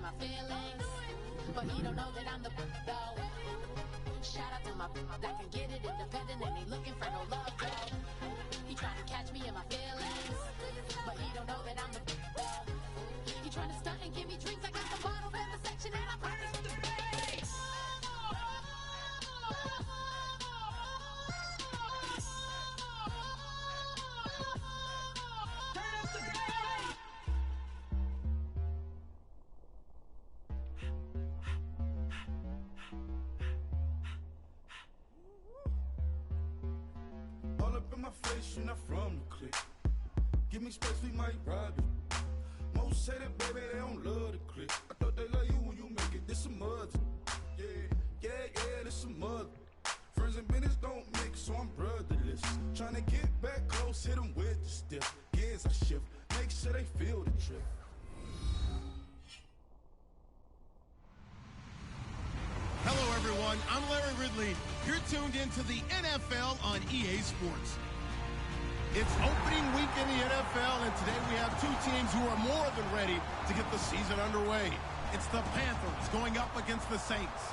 my feelings, but he don't know that I'm the though. Shout out to my that can get it independent and ain't looking for no love though. He trying to catch me in my feelings, but he don't know that I'm the though. He trying to stunt and give me drinks. I got the bottle in the section and I promise to pay. You're not from the clique. Give me space, we might ride it. Most say that, baby, they don't love the clique. I thought they love you when you make it. This some mud. Yeah, this some mud. Friends and business don't mix, so I'm brotherless. Trying to get back close, hit them with the stiff. Gears I shift, make sure they feel the trip. Hello, everyone. I'm Larry Ridley. You're tuned into the NFL on EA Sports. It's opening week in the NFL, and today we have two teams who are more than ready to get the season underway. It's the Panthers going up against the Saints.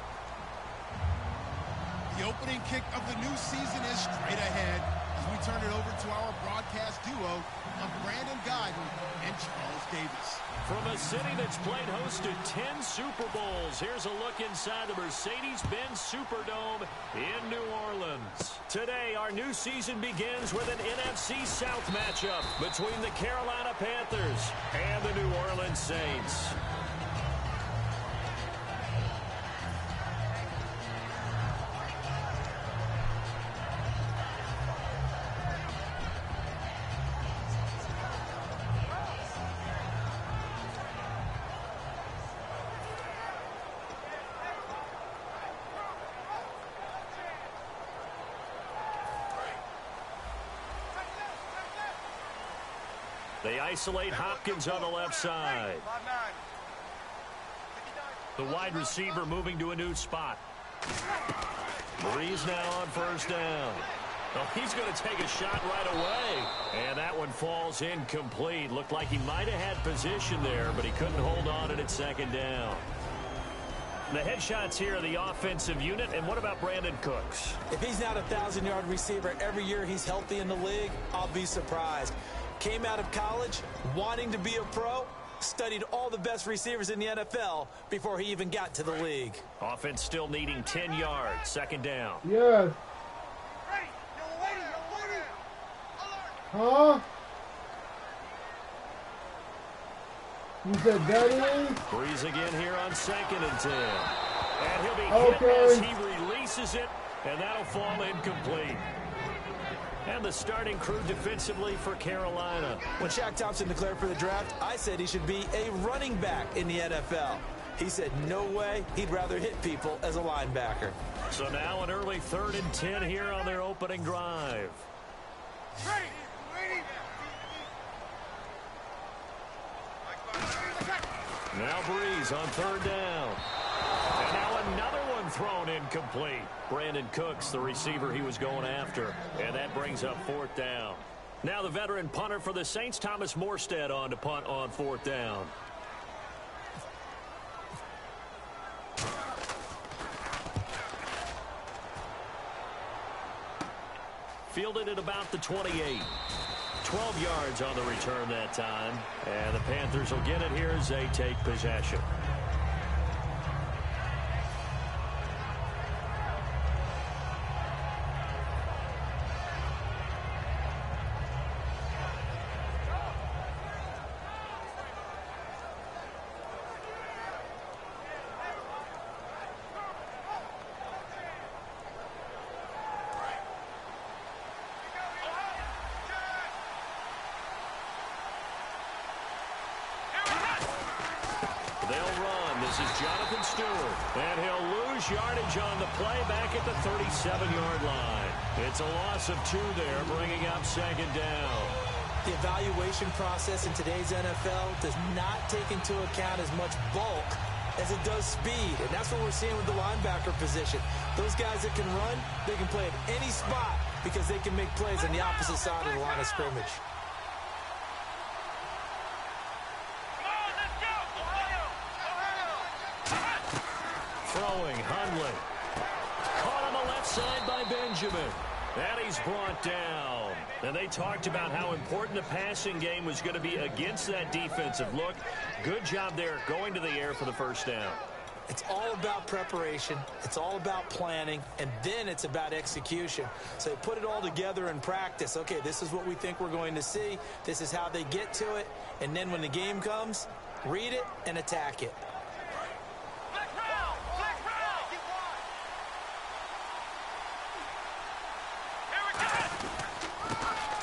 The opening kick of the new season is straight ahead as we turn it over to our broadcast duo of Brandon Guyton and Charles Davis. From a city that's played host to 10 Super Bowls, here's a look inside the Mercedes-Benz Superdome in New Orleans. Today, our new season begins with an NFC South matchup between the Carolina Panthers and the New Orleans Saints. They isolate Hopkins on the left side. The wide receiver moving to a new spot. Breeze now on first down. Well, he's going to take a shot right away. And that one falls incomplete. Looked like he might have had position there, but he couldn't hold on at second down. The headshots here are the offensive unit. And what about Brandon Cooks? If he's not a 1,000-yard receiver every year he's healthy in the league, I'll be surprised. Came out of college wanting to be a pro, studied all the best receivers in the NFL before he even got to the league. Offense still needing 10 yards, second down. Yes. Huh? You said daddy? Breeze again here on 2nd and 10. And he'll be hit as he releases it, and that'll fall incomplete. And the starting crew defensively for Carolina. When Shaq Thompson declared for the draft, I said he should be a running back in the NFL. He said no way, he'd rather hit people as a linebacker. So now an early 3rd and 10 here on their opening drive. Now Breeze on 3rd down. And now another one thrown incomplete. Brandon Cooks, the receiver he was going after. And that brings up 4th down. Now the veteran punter for the Saints, Thomas Morstead, on to punt on 4th down. Fielded at about the 28. 12 yards on the return that time. And the Panthers will get it here as they take possession. And he'll lose yardage on the play back at the 37-yard line. It's a loss of 2 there, bringing up 2nd down. The evaluation process in today's NFL does not take into account as much bulk as it does speed. And that's what we're seeing with the linebacker position. Those guys that can run, they can play at any spot because they can make plays on the opposite side of the line of scrimmage. Throwing, Hundley. Caught on the left side by Benjamin. And he's brought down. And they talked about how important the passing game was going to be against that defensive look. Good job there going to the air for the first down. It's all about preparation. It's all about planning. And then it's about execution. So they put it all together in practice. Okay, this is what we think we're going to see. This is how they get to it. And then when the game comes, read it and attack it.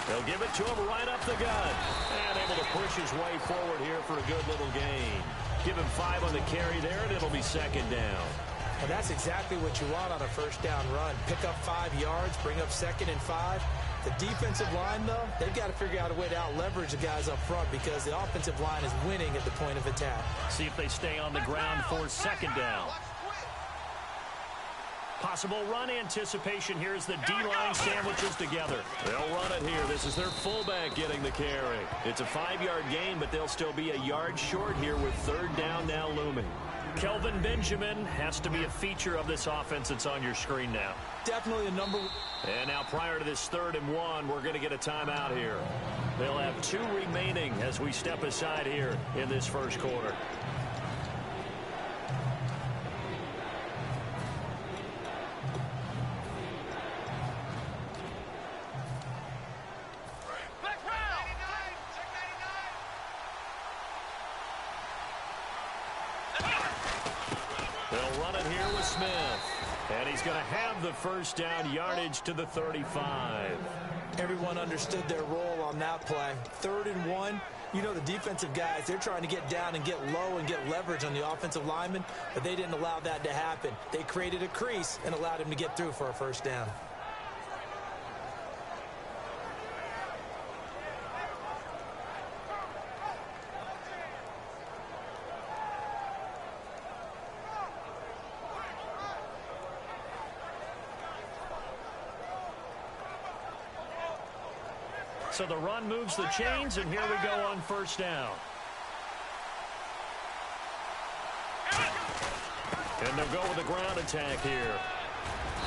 They'll give it to him right up the gut. And able to push his way forward here for a good little gain. Give him 5 on the carry there, and it'll be second down. And that's exactly what you want on a first down run. Pick up 5 yards, bring up 2nd and 5. The defensive line, though, they've got to figure out a way to out-leverage the guys up front because the offensive line is winning at the point of attack. See if they stay on the ground for second down. Possible run anticipation here as the D-line sandwiches together. They'll run it here. This is their fullback getting the carry. It's a 5-yard gain, but they'll still be a yard short here with third down now looming. Kelvin Benjamin has to be a feature of this offense that's on your screen now. Definitely a number. And now prior to this 3rd and 1, we're going to get a timeout here. They'll have 2 remaining as we step aside here in this first quarter. They'll run it here with Smith. And he's going to have the first down, yardage to the 35. Everyone understood their role on that play. 3rd and 1. You know the defensive guys, they're trying to get down and get low and get leverage on the offensive lineman, but they didn't allow that to happen. They created a crease and allowed him to get through for a first down. So the run moves the chains, and here we go on first down. And they'll go with the ground attack here.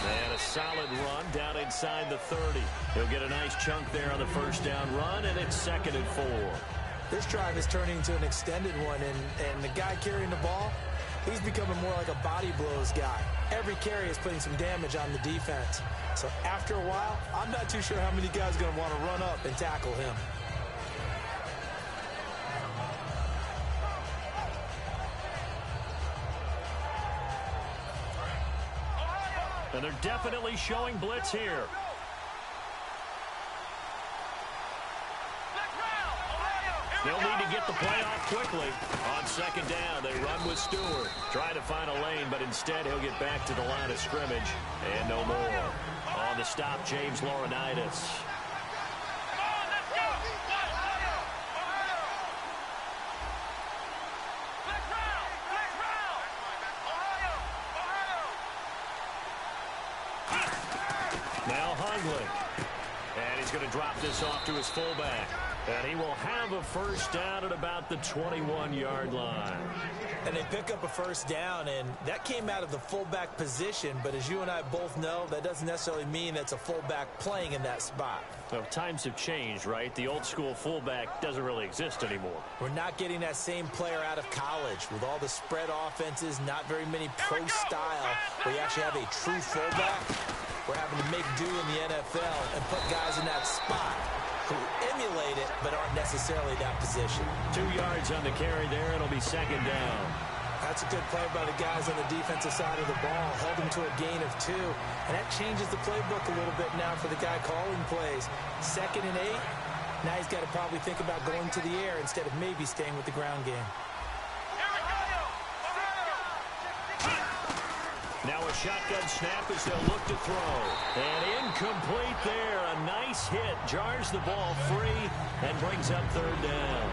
And a solid run down inside the 30. He'll get a nice chunk there on the first down run, and it's 2nd and 4. This drive is turning into an extended one, and the guy carrying the ball, he's becoming more like a body blows guy. Every carry is putting some damage on the defense. So after a while, I'm not too sure how many guys are going to want to run up and tackle him. And they're definitely showing blitz here. They'll need to get the play off quickly. On second down, they run with Stewart. Try to find a lane, but instead he'll get back to the line of scrimmage. And no more. On the stop, James Laurinaitis. Now Hundley. And he's going to drop this off to his fullback. And he will have a first down at about the 21-yard line. And they pick up a first down, and that came out of the fullback position. But as you and I both know, that doesn't necessarily mean that's a fullback playing in that spot. Well, times have changed, right? The old school fullback doesn't really exist anymore. We're not getting that same player out of college with all the spread offenses, not very many pro style, where you actually have a true fullback. We're having to make do in the NFL and put guys in that spot who emulate it but aren't necessarily that position. 2 yards on the carry there. It'll be second down. That's a good play by the guys on the defensive side of the ball. Held him to a gain of 2. And that changes the playbook a little bit now for the guy calling plays. 2nd and 8. Now he's got to probably think about going to the air instead of maybe staying with the ground game. Now a shotgun snap as they'll look to throw. And incomplete there. A nice hit. Jars the ball free and brings up third down.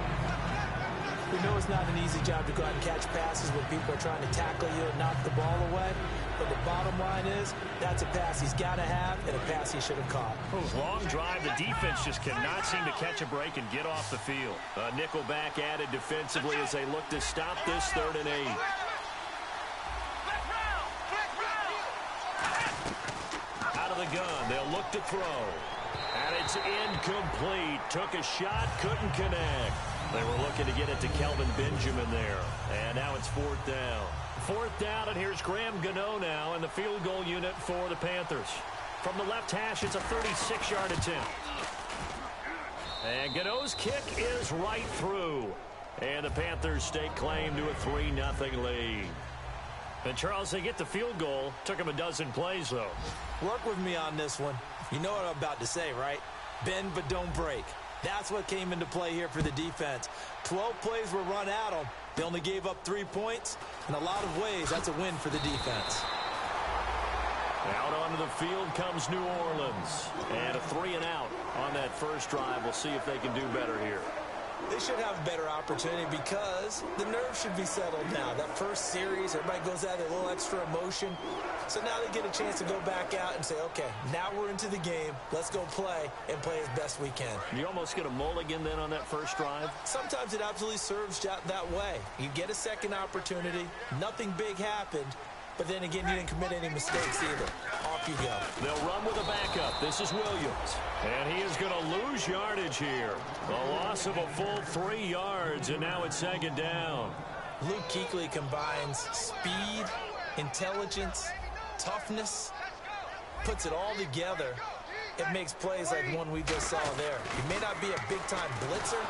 We know it's not an easy job to go out and catch passes when people are trying to tackle you and knock the ball away. But the bottom line is, that's a pass he's got to have and a pass he should have caught. Long drive. The defense just cannot seem to catch a break and get off the field. A nickel back added defensively as they look to stop this 3rd and 8. the gun. They'll look to throw. And it's incomplete. Took a shot, couldn't connect. They were looking to get it to Kelvin Benjamin there. And now it's 4th down. 4th down, and here's Graham Gano now in the field goal unit for the Panthers. From the left hash, it's a 36-yard attempt. And Gano's kick is right through. And the Panthers stake claim to a 3-0 lead. And Charles, they get the field goal. Took them a dozen plays, though. Work with me on this one. You know what I'm about to say, right? Bend but don't break. That's what came into play here for the defense. 12 plays were run at them. They only gave up 3 points. In a lot of ways, that's a win for the defense. Out onto the field comes New Orleans. And a 3-and-out on that first drive. We'll see if they can do better here. They should have a better opportunity because the nerves should be settled now. That first series, everybody goes out with a little extra emotion. So now they get a chance to go back out and say, okay, now we're into the game. Let's go play and play as best we can. You almost get a mulligan then on that first drive? Sometimes it absolutely serves that way. You get a second opportunity. Nothing big happened. But then again, you didn't commit any mistakes either. Off you go. They'll run with a backup. This is Williams. And he is going to lose yardage here. A loss of a full 3 yards, and now it's 2nd down. Luke Kuechly combines speed, intelligence, toughness, puts it all together. It makes plays like one we just saw there. He may not be a big-time blitzer,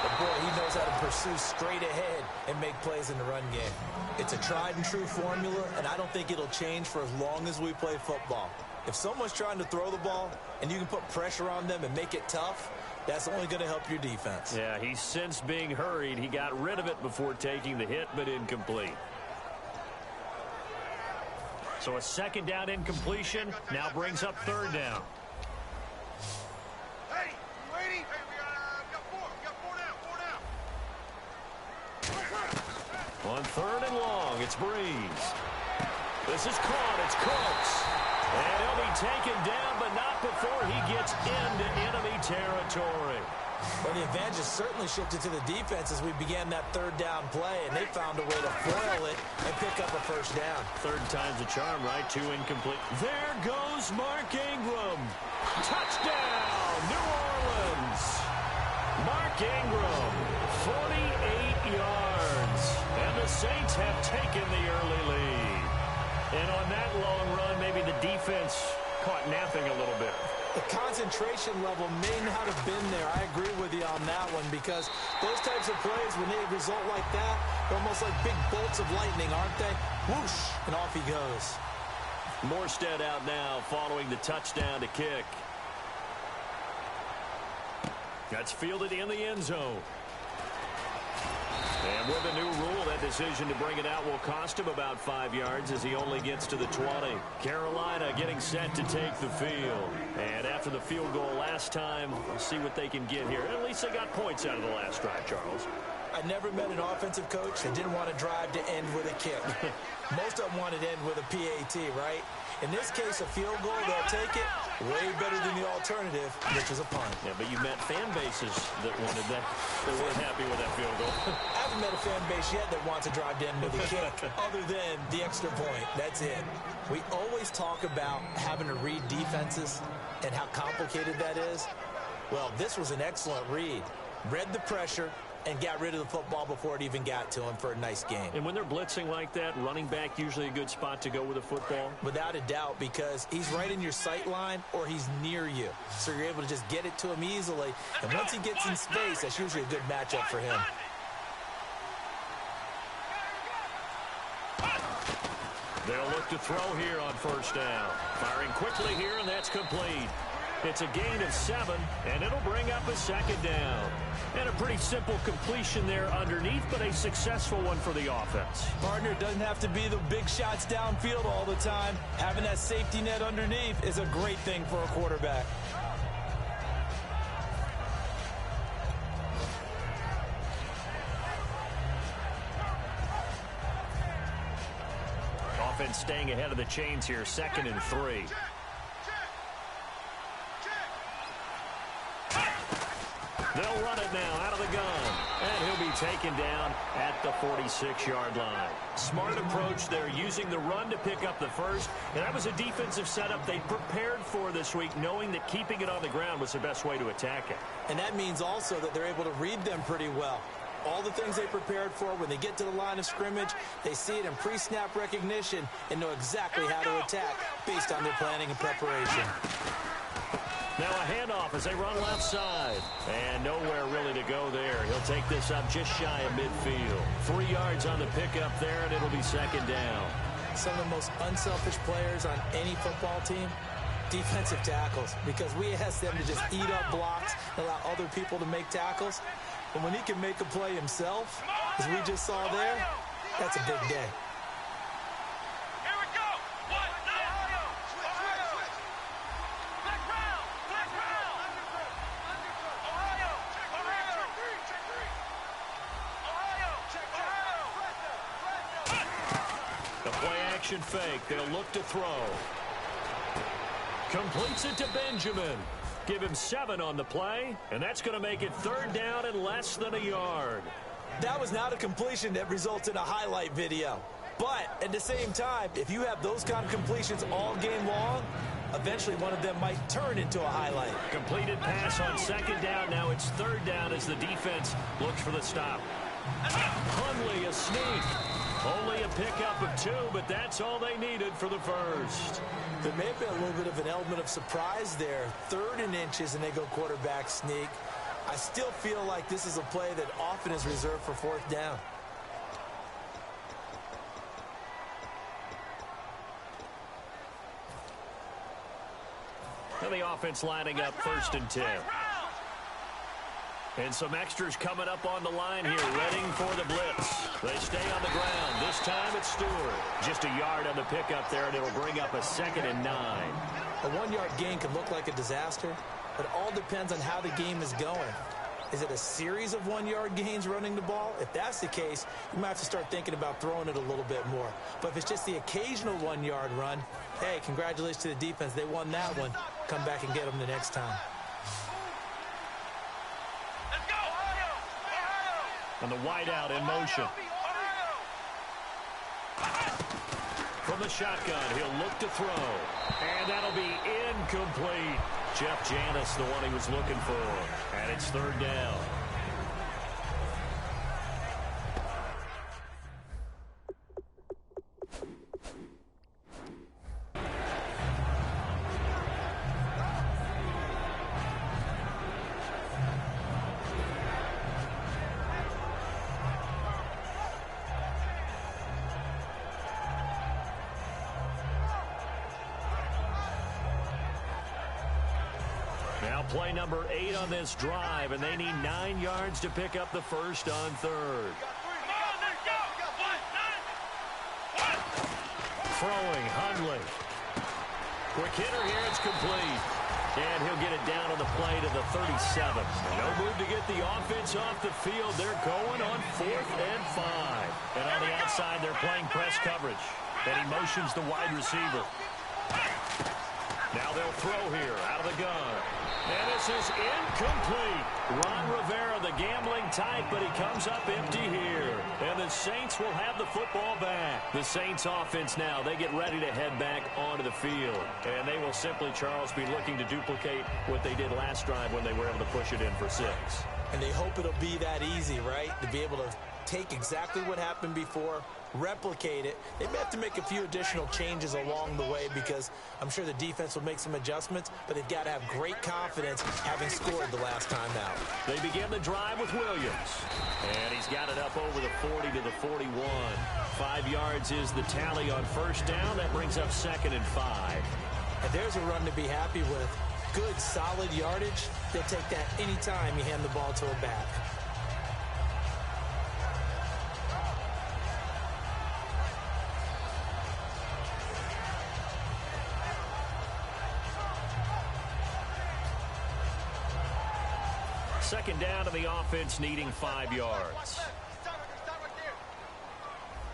but boy, he knows how to pursue straight ahead and make plays in the run game. It's a tried-and-true formula, and I don't think it'll change for as long as we play football. If someone's trying to throw the ball and you can put pressure on them and make it tough, that's only going to help your defense. Yeah, he's since being hurried. He got rid of it before taking the hit, but incomplete. So a 2nd down incompletion now brings up 3rd down. Hey, you ready? Hey, we got 4 down. On 3rd and long, it's Breeze. This is caught. It's Cooks. And he'll be taken down, but not before he gets into enemy territory. Well, the advantage has certainly shifted to the defense as we began that 3rd down play, and they found a way to foil it and pick up a 1st down. 3rd time's a charm, right? 2 incomplete. There goes Mark Ingram. Touchdown, New Orleans. Mark Ingram, 48 yards. And the Saints have taken the early lead. And on that long run, maybe the defense caught napping a little bit. The concentration level may not have been there. I agree with you on that one because those types of plays, when they result like that, they're almost like big bolts of lightning, aren't they? Whoosh, and off he goes. Morstead out now following the touchdown to kick. That's fielded in the end zone. And with a new rule, that decision to bring it out will cost him about 5 yards as he only gets to the 20. Carolina getting set to take the field. And after the field goal last time, we'll see what they can get here. At least they got points out of the last drive, Charles. I never met an offensive coach that didn't want to drive to end with a kick. Most of them wanted to end with a PAT, right? In this case, a field goal, they'll take it. Way better than the alternative, which is a punt. Yeah, but you met fan bases that wanted that. They weren't happy with that field goal. I haven't met a fan base yet that wants to drive to end with a kick, other than the extra point. That's it. We always talk about having to read defenses and how complicated that is. Well, this was an excellent read. Read the pressure and got rid of the football before it even got to him for a nice game. And when they're blitzing like that, running back usually a good spot to go with a football? Without a doubt, because he's right in your sight line or he's near you. So you're able to just get it to him easily. And once he gets in space, that's usually a good matchup for him. They'll look to throw here on 1st down. Firing quickly here, and that's complete. It's a gain of 7, and it'll bring up a 2nd down. And a pretty simple completion there underneath, but a successful one for the offense. Partner, it doesn't have to be the big shots downfield all the time. Having that safety net underneath is a great thing for a quarterback. Offense staying ahead of the chains here, 2nd and 3. They'll run it now out of the gun. And he'll be taken down at the 46-yard line. Smart approach there, using the run to pick up the first. And that was a defensive setup they prepared for this week, knowing that keeping it on the ground was the best way to attack it. And that means also that they're able to read them pretty well. All the things they prepared for, when they get to the line of scrimmage, they see it in pre-snap recognition and know exactly how to attack based on their planning and preparation. Now a handoff as they run left side. And nowhere really to go there. He'll take this up just shy of midfield. 3 yards on the pickup there, and it'll be second down. Some of the most unselfish players on any football team, defensive tackles, because we ask them to just eat up blocks and allow other people to make tackles. But when he can make a play himself, as we just saw there, that's a big day. Here we go. What? Ohio. Back round. Ohio. The play action fake. They'll look to throw. Completes it to Benjamin. Give him 7 on the play, and that's going to make it third down and less than a yard. That was not a completion that results in a highlight video. But at the same time, if you have those kind of completions all game long, eventually one of them might turn into a highlight. Completed pass on second down. Now it's third down as the defense looks for the stop. Hundley a sneak. Only a pickup of 2, but that's all they needed for the first. There may have been a little bit of an element of surprise there. 3rd and inches, and they go quarterback sneak. I still feel like this is a play that often is reserved for 4th down. And the offense lining up 1st and 10. And some extras coming up on the line here, readying for the blitz. They stay on the ground. This time it's Stewart. Just a yard on the pickup there, and it'll bring up a 2nd and 9. A 1-yard gain can look like a disaster, but it all depends on how the game is going. Is it a series of 1-yard gains running the ball? If that's the case, you might have to start thinking about throwing it a little bit more. But if it's just the occasional 1-yard run, hey, congratulations to the defense. They won that one. Come back and get them the next time. And the wideout in motion. From the shotgun, he'll look to throw. And that'll be incomplete. Jeff Janis, the one he was looking for. And it's third down. Now play number 8 on this drive, and they need 9 yards to pick up the first on 3rd. Throwing, Hundley. Quick hitter here, it's complete. And he'll get it down on the play to the 37. No move to get the offense off the field. They're going on 4th and 5. And on the outside, they're playing press coverage. And he motions the wide receiver. Now they'll throw here out of the gun. And this is incomplete. Ron Rivera, the gambling type, but he comes up empty here. And the Saints will have the football back. The Saints offense now, they get ready to head back onto the field. And they will simply, Charles, be looking to duplicate what they did last drive when they were able to push it in for 6. And they hope it'll be that easy, right? To be able to take exactly what happened before, replicate it. They may have to make a few additional changes along the way because I'm sure the defense will make some adjustments, but they've got to have great confidence having scored the last time out. They begin the drive with Williams. And he's got it up over the 40 to the 41. 5 yards is the tally on first down. That brings up 2nd and 5. And there's a run to be happy with. Good, solid yardage. They'll take that anytime you hand the ball to a back. Second down to the offense, needing 5 yards.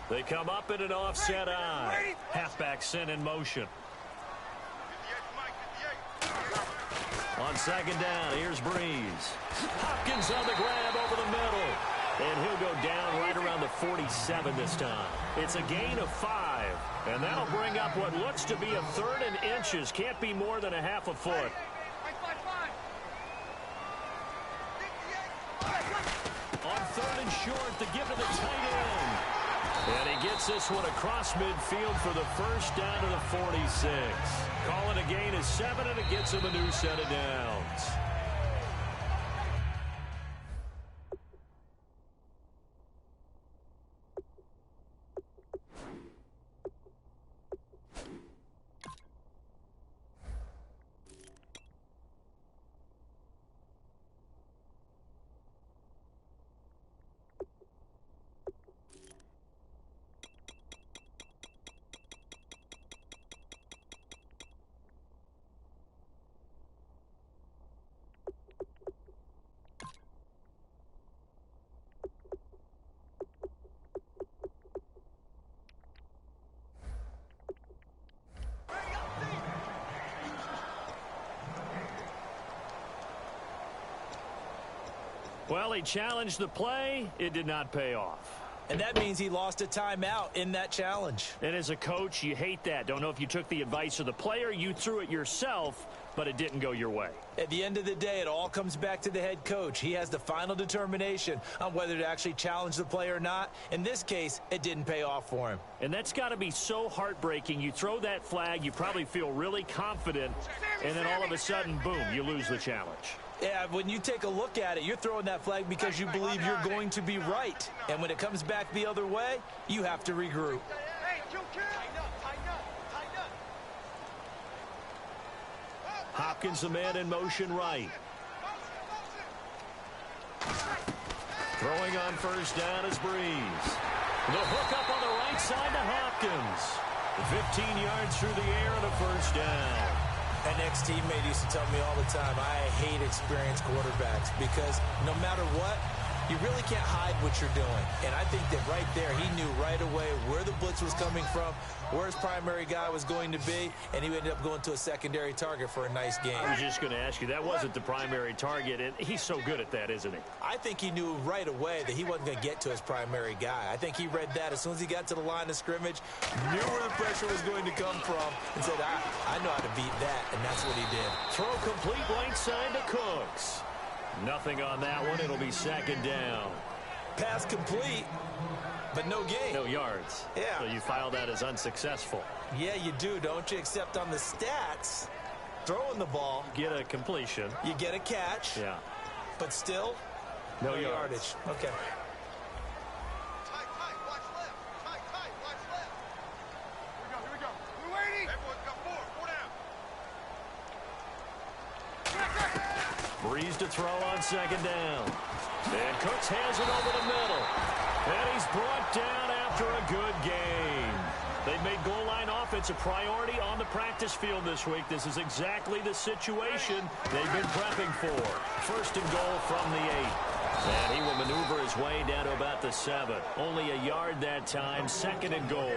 They come up in an offset eye. Halfback sent in motion. On on second down. Here's Breeze. Hopkins on the grab over the middle. And he'll go down right around the 47 this time. It's a gain of 5. And that'll bring up what looks to be a 3rd and inches. Can't be more than a half a foot. On 3rd and short, the give to the tight end. And he gets this one across midfield for the first down to the 46. Calling a gain of 7, and it gets him a new set of downs. Well, he challenged the play. It did not pay off. And that means he lost a timeout in that challenge. And as a coach, you hate that. Don't know if you took the advice of the player, you threw it yourself, but it didn't go your way. At the end of the day, it all comes back to the head coach. He has the final determination on whether to actually challenge the play or not. In this case, it didn't pay off for him. And that's got to be so heartbreaking. You throw that flag, you probably feel really confident, and then all of a sudden, boom, you lose the challenge. Yeah, when you take a look at it, you're throwing that flag because you believe you're going to be right. And when it comes back the other way, you have to regroup. Hopkins, the man in motion right. Throwing on first down is Breeze. The hook up on the right side to Hopkins. 15 yards through the air and a first down. An ex-teammate used to tell me all the time, I hate experienced quarterbacks because no matter what, you really can't hide what you're doing. And I think that right there, he knew right away where the blitz was coming from, where his primary guy was going to be, and he ended up going to a secondary target for a nice game. I was just going to ask you, that wasn't the primary target, and he's so good at that, isn't he? I think he knew right away that he wasn't going to get to his primary guy. I think he read that as soon as he got to the line of scrimmage, knew where the pressure was going to come from, and said, I know how to beat that, and that's what he did. Throw complete right side to Cooks. Nothing on that one. It'll be second down. Pass complete, but no gain. No yards. Yeah. So you file that as unsuccessful. Yeah, you do, don't you? Except on the stats, throwing the ball. Get a completion. You get a catch. Yeah. But still, no yardage. Okay. Tight, watch left. Tight, watch left. Here we go. We're waiting. Everyone's got 4 down. Breeze to throw on second down. And Cooks has it over the middle. And he's brought down after a good game. They've made goal line offense a priority on the practice field this week. This is exactly the situation they've been prepping for. First and goal from the 8. And he will maneuver his way down to about the 7. Only a yard that time, second and goal.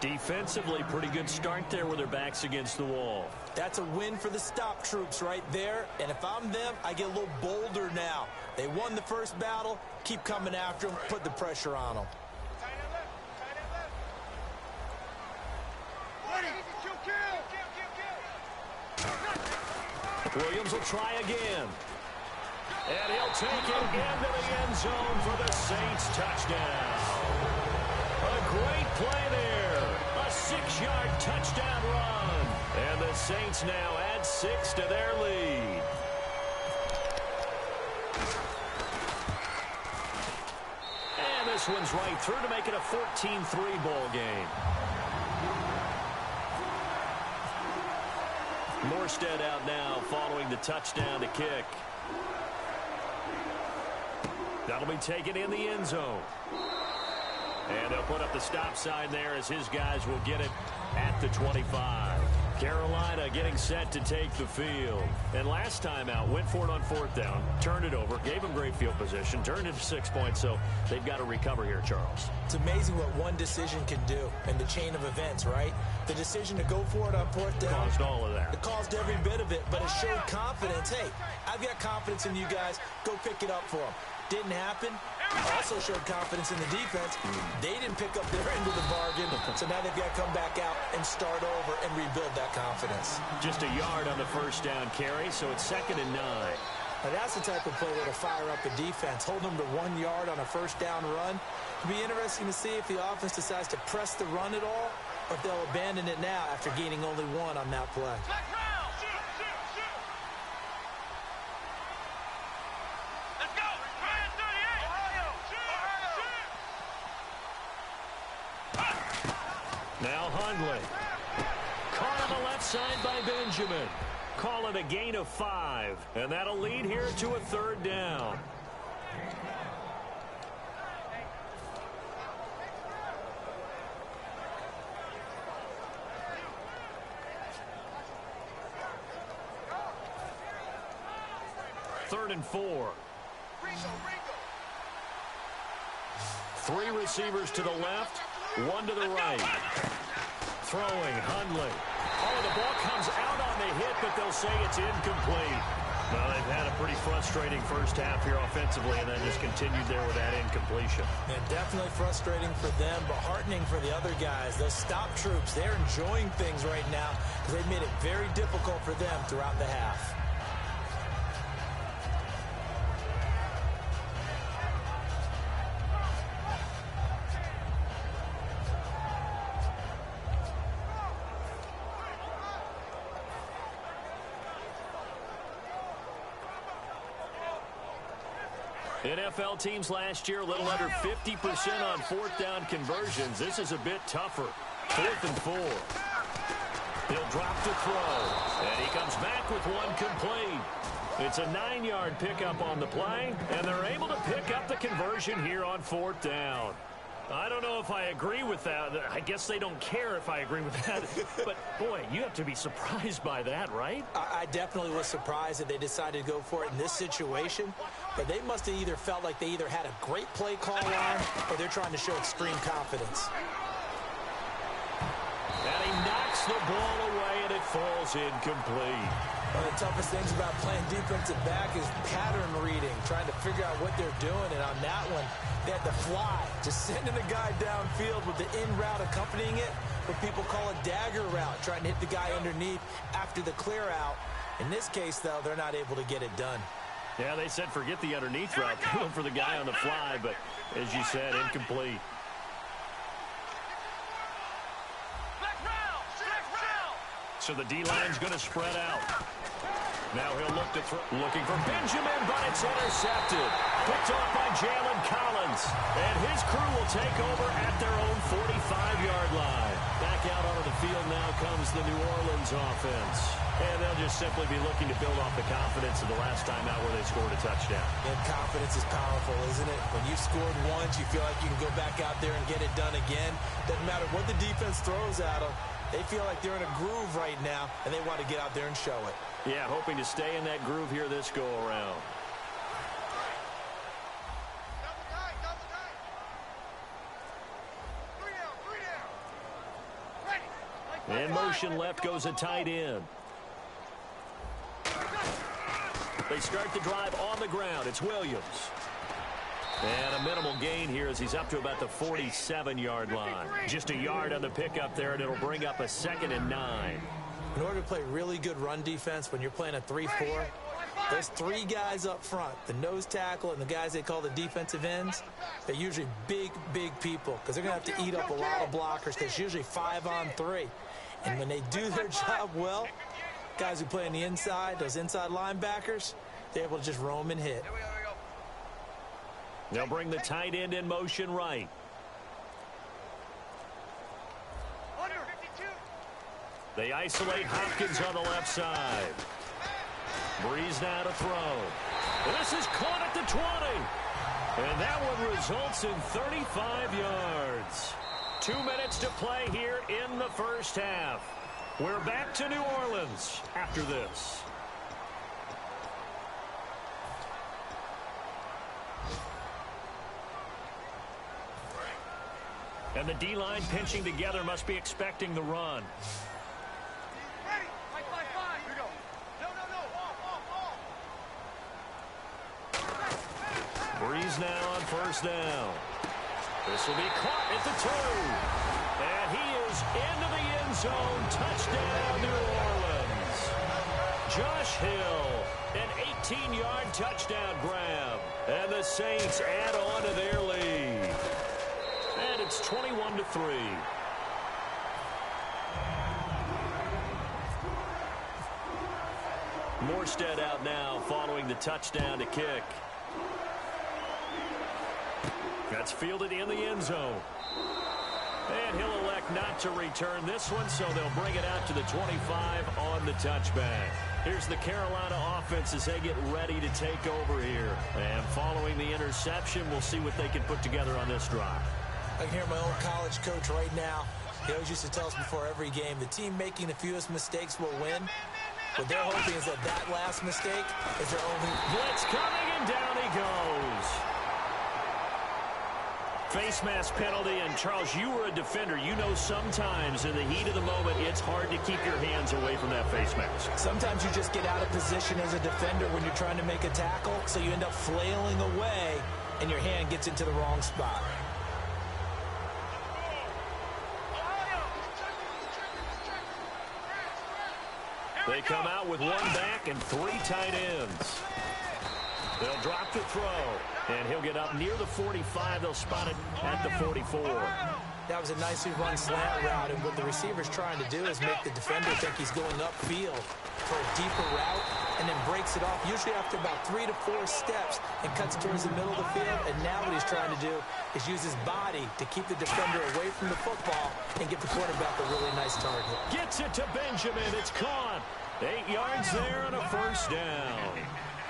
Defensively, pretty good start there with their backs against the wall. That's a win for the stop troops right there. And if I'm them, I get a little bolder now. They won the first battle. Keep coming after them. Put the pressure on them. Williams will try again. And he'll take it into the end zone for the Saints touchdown. A great play there. A 6-yard touchdown run. And the Saints now add 6 to their lead. And this one's right through to make it a 14-3 ball game. Morstead out now following the touchdown to kick. That'll be taken in the end zone. And they'll put up the stop sign there as his guys will get it at the 25. Carolina getting set to take the field. And last time out, went for it on 4th down, turned it over, gave them great field position, turned it to 6 points, so they've got to recover here, Charles. It's amazing what one decision can do in the chain of events, right? The decision to go for it on 4th down. Caused all of that. It caused every bit of it, but it showed confidence. Hey, I've got confidence in you guys. Go pick it up for them. Didn't happen. Also showed confidence in the defense. They didn't pick up their end of the bargain, so now they've got to come back out and start over and rebuild that confidence. Just a yard on the 1st down carry, so it's 2nd and 9. Now that's the type of play that'll fire up the defense. Hold them to 1 yard on a 1st down run. It'll be interesting to see if the offense decides to press the run at all, or if they'll abandon it now after gaining only 1 on that play. Now Hundley. Caught on the left side by Benjamin. Call it a gain of 5. And that'll lead here to a 3rd down. Third and 4. 3 receivers to the left, 1 to the right. Throwing, Hundley. Oh, the ball comes out on the hit, but they'll say it's incomplete. Well, they've had a pretty frustrating first half here offensively, and then just continued there with that incompletion. Yeah, definitely frustrating for them, but heartening for the other guys. Those stop troops, they're enjoying things right now because they've made it very difficult for them throughout the half. NFL teams last year a little under 50% on 4th down conversions. This is a bit tougher. 4th and 4. He'll drop to throw. And he comes back with 1 complete. It's a 9-yard pickup on the play, and they're able to pick up the conversion here on 4th down. I don't know if I agree with that. I guess they don't care if I agree with that. But, boy, you have to be surprised by that, right? I definitely was surprised that they decided to go for it in this situation. But they must have either felt like they either had a great play call on or they're trying to show extreme confidence. And he knocks the ball away, and it falls incomplete. One of the toughest things about playing defensive back is pattern reading, trying to figure out what they're doing. And on that one, they had to fly, just sending a guy downfield with the in route accompanying it, what people call a dagger route, trying to hit the guy underneath after the clear out. In this case, though, they're not able to get it done. Yeah, they said forget the underneath route, go for the guy on the fly, but as you said, incomplete. So the D-line's going to spread out. Now he'll look to looking for Benjamin, but it's intercepted. Picked off by Jalen Collins. And his crew will take over at their own 45-yard line. Back out onto the field now comes the New Orleans offense. And they'll just simply be looking to build off the confidence of the last time out where they scored a touchdown. And confidence is powerful, isn't it? When you've scored once, you feel like you can go back out there and get it done again. Doesn't matter what the defense throws at them. They feel like they're in a groove right now, and they want to get out there and show it. Yeah, hoping to stay in that groove here this go-around. In motion left goes a tight end. They start the drive on the ground. It's Williams. And a minimal gain here as he's up to about the 47-yard line. Just a yard on the pickup there, and it'll bring up a 2nd and 9. In order to play really good run defense when you're playing a 3-4, those 3 guys up front, the nose tackle and the guys they call the defensive ends, they're usually big, big people because they're going to have to eat up a lot of blockers because it's usually 5-on-3. And when they do their job well, guys who play on the inside, those inside linebackers, they're able to just roam and hit. They'll bring the tight end in motion right. They isolate Hopkins on the left side. Breeze now to throw. This is caught at the 20. And that one results in 35 yards. 2 minutes to play here in the first half. We're back to New Orleans after this. And the D-line pinching together must be expecting the run. Ready? Fight. Here we go. No. All. Breeze now on first down. This will be caught at the 2. And he is into the end zone. Touchdown, New Orleans. Josh Hill, an 18-yard touchdown grab. And the Saints add on to their lead. And it's 21-3. Morstead out now following the touchdown to kick. That's fielded in the end zone. And he'll elect not to return this one, so they'll bring it out to the 25 on the touchback. Here's the Carolina offense as they get ready to take over here. And following the interception, we'll see what they can put together on this drive. I can hear my own college coach right now. He always used to tell us before every game, the team making the fewest mistakes will win. What they're hoping is that that last mistake is their only... Blitz coming, and down he goes. Face mask penalty, and Charles, you were a defender. You know sometimes in the heat of the moment, it's hard to keep your hands away from that face mask. Sometimes you just get out of position as a defender when you're trying to make a tackle, so you end up flailing away, and your hand gets into the wrong spot. They come out with one back and 3 tight ends. They'll drop the throw, and he'll get up near the 45. They'll spot it at the 44. That was a nicely run slant route, and what the receiver's trying to do is make the defender think he's going upfield for a deeper route, and then breaks it off, usually after about 3 to 4 steps, and cuts towards the middle of the field. And now what he's trying to do is use his body to keep the defender away from the football and get the quarterback a really nice target. Gets it to Benjamin. It's caught. 8 yards there on a first down.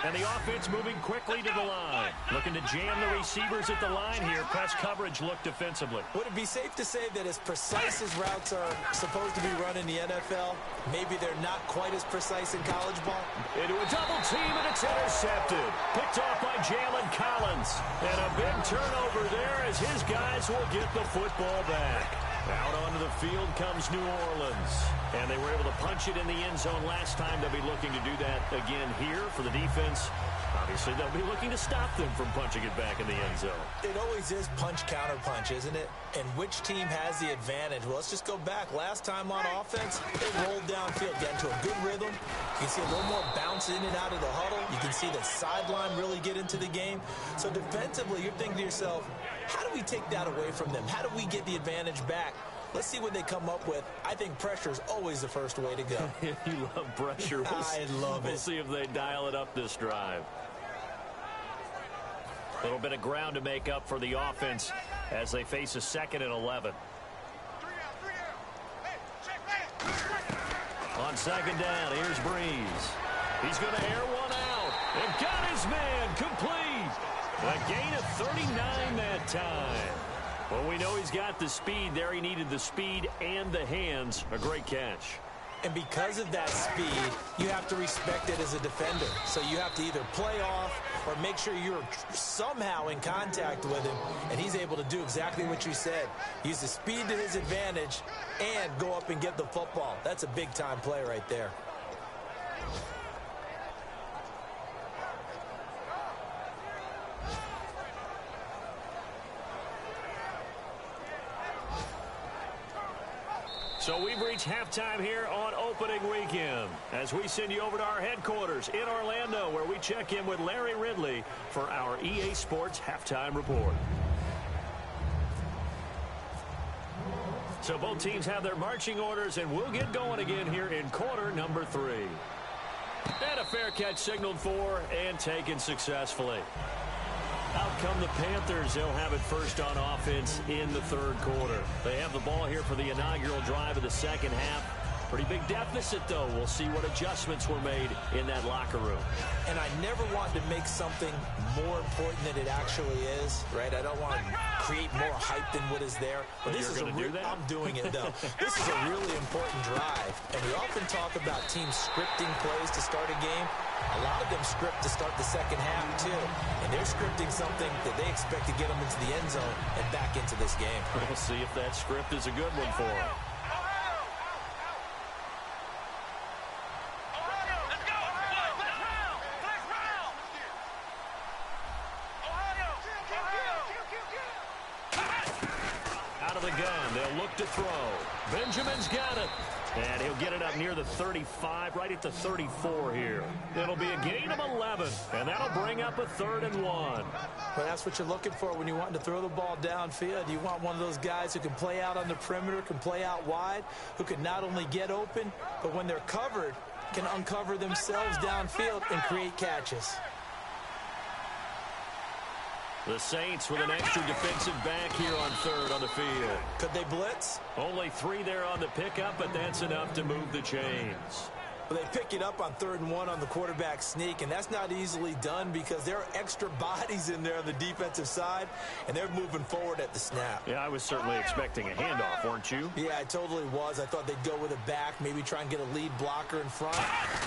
And the offense moving quickly to the line. Looking to jam the receivers at the line here. Press coverage look defensively. Would it be safe to say that as precise as routes are supposed to be run in the NFL, maybe they're not quite as precise in college ball? Into a double team, and it's intercepted. Picked off by Jalen Collins. And a big turnover there as his guys will get the football back. Out onto the field comes New Orleans. And they were able to punch it in the end zone last time. They'll be looking to do that again here for the defense. Obviously, they'll be looking to stop them from punching it back in the end zone. It always is punch-counter-punch, isn't it? And which team has the advantage? Well, let's just go back. Last time on offense, they rolled downfield, got into a good rhythm. You can see a little more bounce in and out of the huddle. You can see the sideline really get into the game. So defensively, you're thinking to yourself, how do we take that away from them? How do we get the advantage back? Let's see what they come up with. I think pressure is always the first way to go. You love pressure. I love it. We'll see if they dial it up this drive. A little bit of ground to make up for the offense as they face a 2nd and 11. On 2nd down, here's Breeze. He's going to air one out. And got his man complete. A gain of 39 that time. Well, we know he's got the speed there. He needed the speed and the hands. A great catch. And because of that speed, you have to respect it as a defender. So you have to either play off or make sure you're somehow in contact with him. And he's able to do exactly what you said. Use the speed to his advantage and go up and get the football. That's a big-time play right there. So we've reached halftime here on opening weekend as we send you over to our headquarters in Orlando, where we check in with Larry Ridley for our EA Sports Halftime Report. So both teams have their marching orders, and we'll get going again here in quarter number 3. And a fair catch signaled for and taken successfully. Out come the Panthers. They'll have it first on offense in the 3rd quarter. They have the ball here for the inaugural drive of the 2nd half. Pretty big deficit, though. We'll see what adjustments were made in that locker room. And I never want to make something more important than it actually is, right? I don't want to create more hype than what is there. But this is I'm doing it, though. This is a really important drive. And we often talk about teams scripting plays to start a game. A lot of them script to start the second half, too. And they're scripting something that they expect to get them into the end zone and back into this game. We'll see if that script is a good one for them. Out of the gun, they'll look to throw. Benjamin's got it. And he'll get it up near the 35, right at the 34 here. It'll be a gain of 11, and that'll bring up a 3rd and 1. Well, that's what you're looking for when you want to throw the ball downfield. You want one of those guys who can play out on the perimeter, can play out wide, who can not only get open, but when they're covered, can uncover themselves downfield and create catches. The Saints with an extra defensive back here on 3rd on the field. Could they blitz? Only 3 there on the pickup, but that's enough to move the chains. Well, they pick it up on 3rd and 1 on the quarterback sneak, and that's not easily done because there are extra bodies in there on the defensive side, and they're moving forward at the snap. Yeah, I was certainly expecting a handoff, weren't you? Yeah, I totally was. I thought they'd go with a back, maybe try and get a lead blocker in front.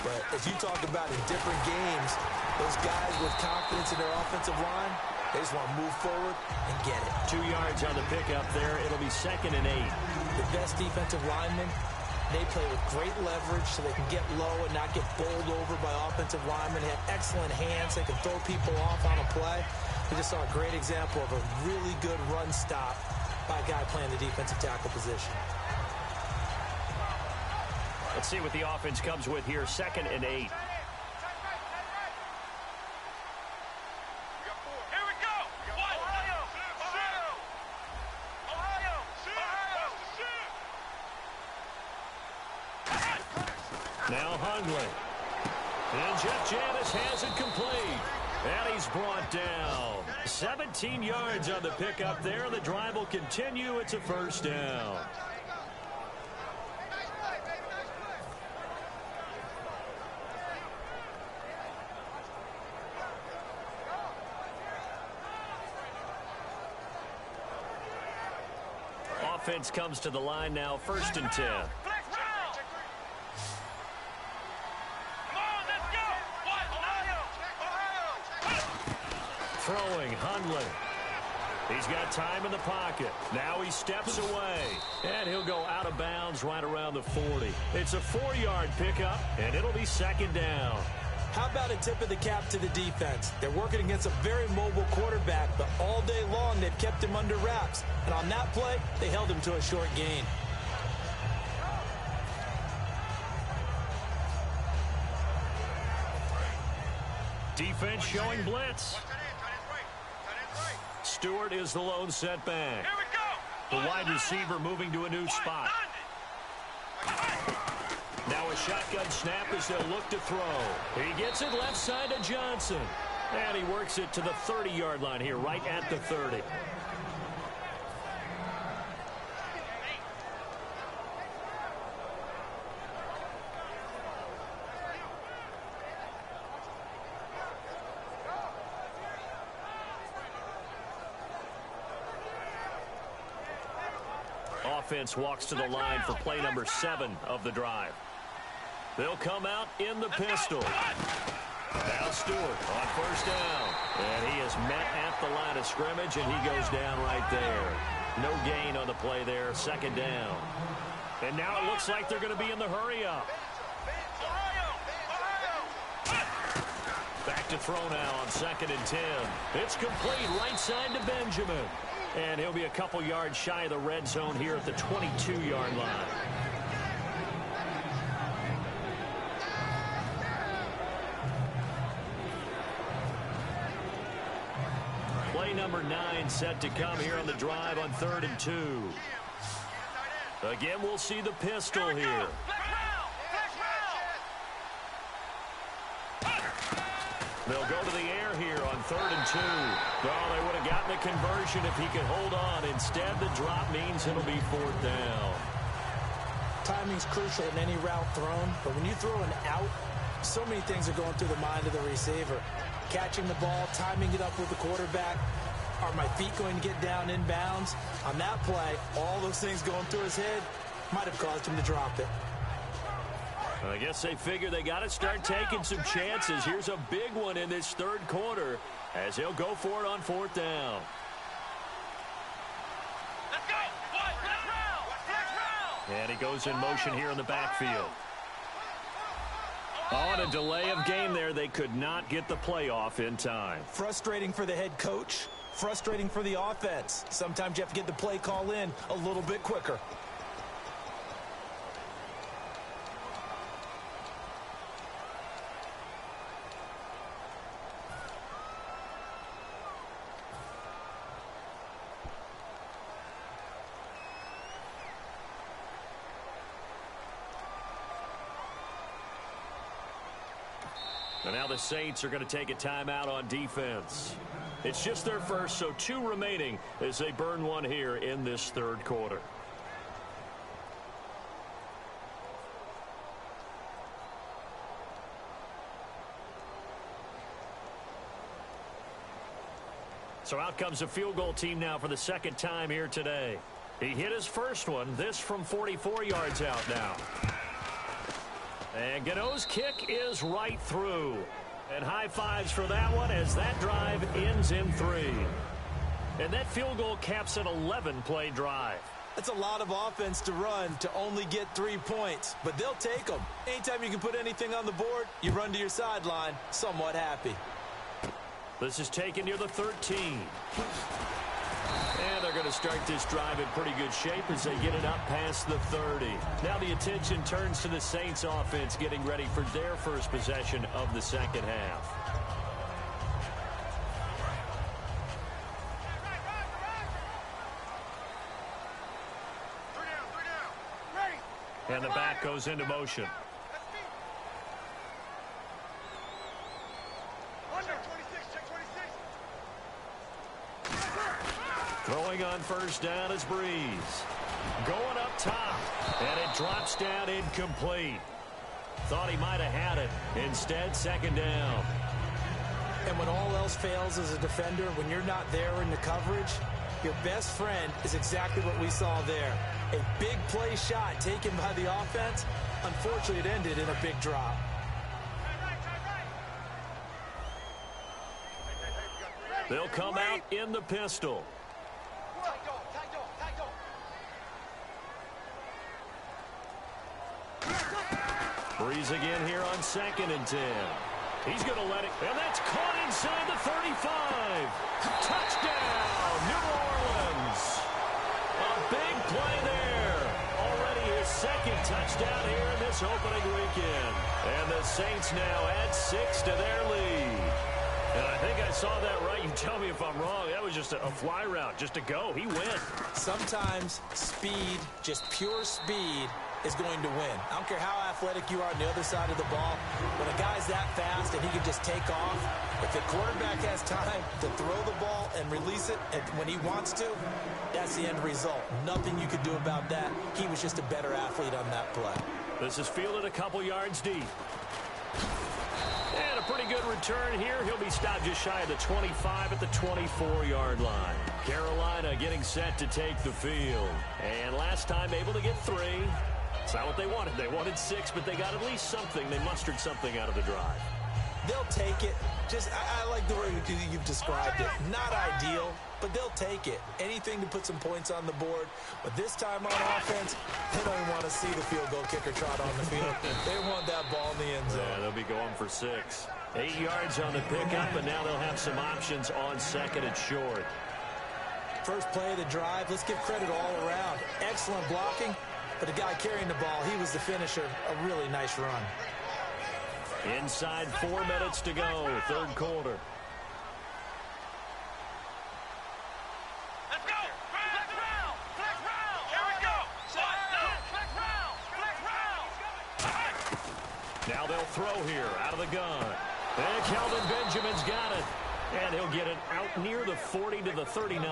But as you talk about in different games, those guys with confidence in their offensive line, they just want to move forward and get it. 2 yards on the pickup there. It'll be 2nd and 8. The best defensive linemen, they play with great leverage so they can get low and not get bowled over by offensive linemen. They have excellent hands. They can throw people off on a play. We just saw a great example of a really good run stop by a guy playing the defensive tackle position. Let's see what the offense comes with here. 2nd and 8. Now Hundley. And Jeff Janis has it complete. And he's brought down. 17 yards on the pickup there. The drive will continue. It's a 1st down. Offense comes to the line now. 1st and 10. Throwing Hundley. He's got time in the pocket. Now he steps away. And he'll go out of bounds right around the 40. It's a 4-yard pickup, and it'll be 2nd down. How about a tip of the cap to the defense? They're working against a very mobile quarterback, but all day long they've kept him under wraps. And on that play, they held him to a short gain. Defense showing blitz. Stewart is the lone setback. The wide receiver moving to a new spot. Now a shotgun snap as they'll look to throw. He gets it left side to Johnson. And he works it to the 30-yard line here, right at the 30. Offense walks to the line for play number 7 of the drive. They'll come out in the pistol. Now Stewart on 1st down. And he is met at the line of scrimmage, and he goes down right there. No gain on the play there. 2nd down. And now it looks like they're going to be in the hurry-up. Back to throw now on 2nd and 10. It's complete right side to Benjamin. And he'll be a couple yards shy of the red zone here at the 22-yard line. Play number 9 set to come here on the drive on 3rd and 2. Again, we'll see the pistol here. They'll go to the air here on 3rd and 2. Oh, they would have gotten the conversion if he could hold on. Instead, the drop means it'll be 4th down. timing's crucial in any route thrown, but when you throw an out, so many things are going through the mind of the receiver. Catching the ball, timing it up with the quarterback. Are my feet going to get down in bounds? On that play, all those things going through his head might have caused him to drop it. I guess they figure they got to start taking some chances. Here's a big one in this third quarter as he'll go for it on fourth down. Let's go! And he goes in motion here in the backfield. On a delay of game there, they could not get the play off in time. Frustrating for the head coach, frustrating for the offense. Sometimes you have to get the play call in a little bit quicker. And now the Saints are going to take a timeout on defense. It's just their first, so 2 remaining as they burn one here in this third quarter. So out comes a field goal team now for the second time here today. He hit his first one, this from 44 yards out now. And Gano's kick is right through. And high fives for that one as that drive ends in 3. And that field goal caps an 11-play drive. That's a lot of offense to run to only get 3 points, but they'll take them. Anytime you can put anything on the board, you run to your sideline somewhat happy. This is taken near the 13. And they're going to start this drive in pretty good shape as they get it up past the 30. Now the attention turns to the Saints offense getting ready for their first possession of the second half. And the back goes into motion. Throwing on first down is Breeze. Going up top, and it drops down incomplete. Thought he might have had it. Instead, second down. And when all else fails as a defender, when you're not there in the coverage, your best friend is exactly what we saw there. A big play shot taken by the offense. Unfortunately, it ended in a big drop. They'll come out in the pistol. Breeze again here on 2nd and 10. He's going to let it, and that's caught inside the 35. Touchdown, New Orleans. A big play there. Already his 2nd touchdown here in this opening weekend. And the Saints now add 6 to their lead. And I think I saw that right. You tell me if I'm wrong. That was just a fly route, just to go. He went. Sometimes speed, just pure speed, is going to win. I don't care how athletic you are on the other side of the ball. When a guy's that fast and he can just take off, if the quarterback has time to throw the ball and release it when he wants to, that's the end result. Nothing you could do about that. He was just a better athlete on that play. This is fielded a couple yards deep. And a pretty good return here. He'll be stopped just shy of the 25 at the 24-yard line. Carolina getting set to take the field. And last time able to get 3. It's not what they wanted. They wanted 6, but they got at least something. They mustered something out of the drive. They'll take it. I like the way you've described it. Not ideal, but they'll take it. Anything to put some points on the board. But this time on offense, they don't want to see the field goal kicker trot on the field. They want that ball in the end zone. Yeah, they'll be going for 6. 8 yards on the pickup, and now they'll have some options on 2nd and short. First play of the drive, let's give credit all around. Excellent blocking. But the guy carrying the ball, he was the finisher. A really nice run. Inside 4 minutes to go, third quarter. Let's go! Flex round! Flex round! Here we go! Flex round! Now they'll throw here out of the gun. And Kelvin Benjamin's got it. And he'll get it out near the 40 to the 39.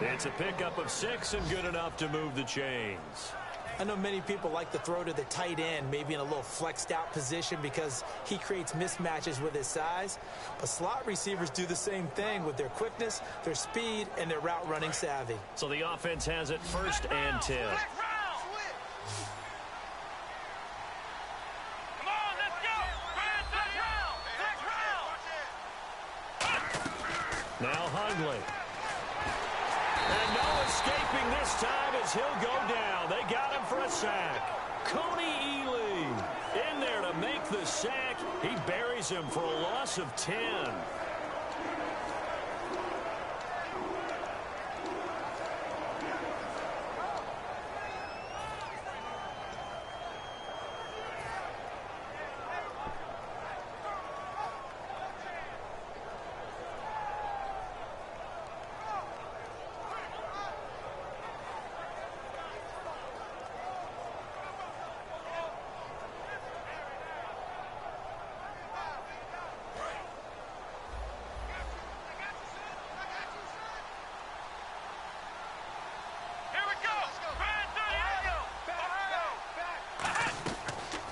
It's a pickup of 6 and good enough to move the chains. I know many people like to throw to the tight end, maybe in a little flexed out position because he creates mismatches with his size. But slot receivers do the same thing with their quickness, their speed, and their route running savvy. So the offense has it 1st and 10. Now Hundley. And no escaping this time as he'll go down. They got him for a sack. Coney Ely in there to make the sack. He buries him for a loss of 10.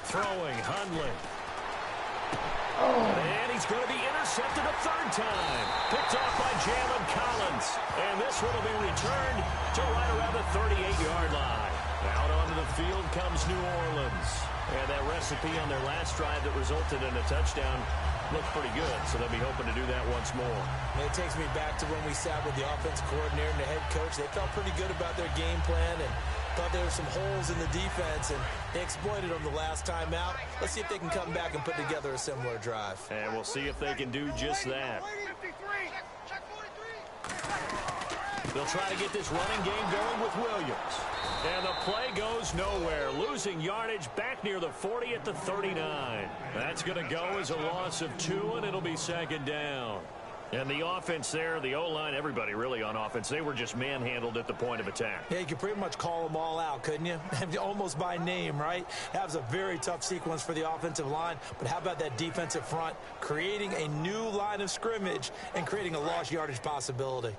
Throwing Hundley. And he's going to be intercepted a 3rd time. Picked off by Jalen Collins. And this one will be returned to right around the 38-yard line. Out onto the field comes New Orleans. And that recipe on their last drive that resulted in a touchdown looked pretty good, so they'll be hoping to do that once more. And it takes me back to when we sat with the offense coordinator and the head coach. They felt pretty good about their game plan and thought there were some holes in the defense, and they exploited them the last time out. Let's see if they can come back and put together a similar drive. And we'll see if they can do just that. They'll try to get this running game going with Williams. And the play goes nowhere. Losing yardage back near the 40 at the 39. That's going to go as a loss of 2, and it'll be 2nd down. And the offense there, the O-line, everybody really on offense, they were just manhandled at the point of attack. Yeah, you could pretty much call them all out, couldn't you? Almost by name, right? That was a very tough sequence for the offensive line. But how about that defensive front, creating a new line of scrimmage and creating a lost yardage possibility?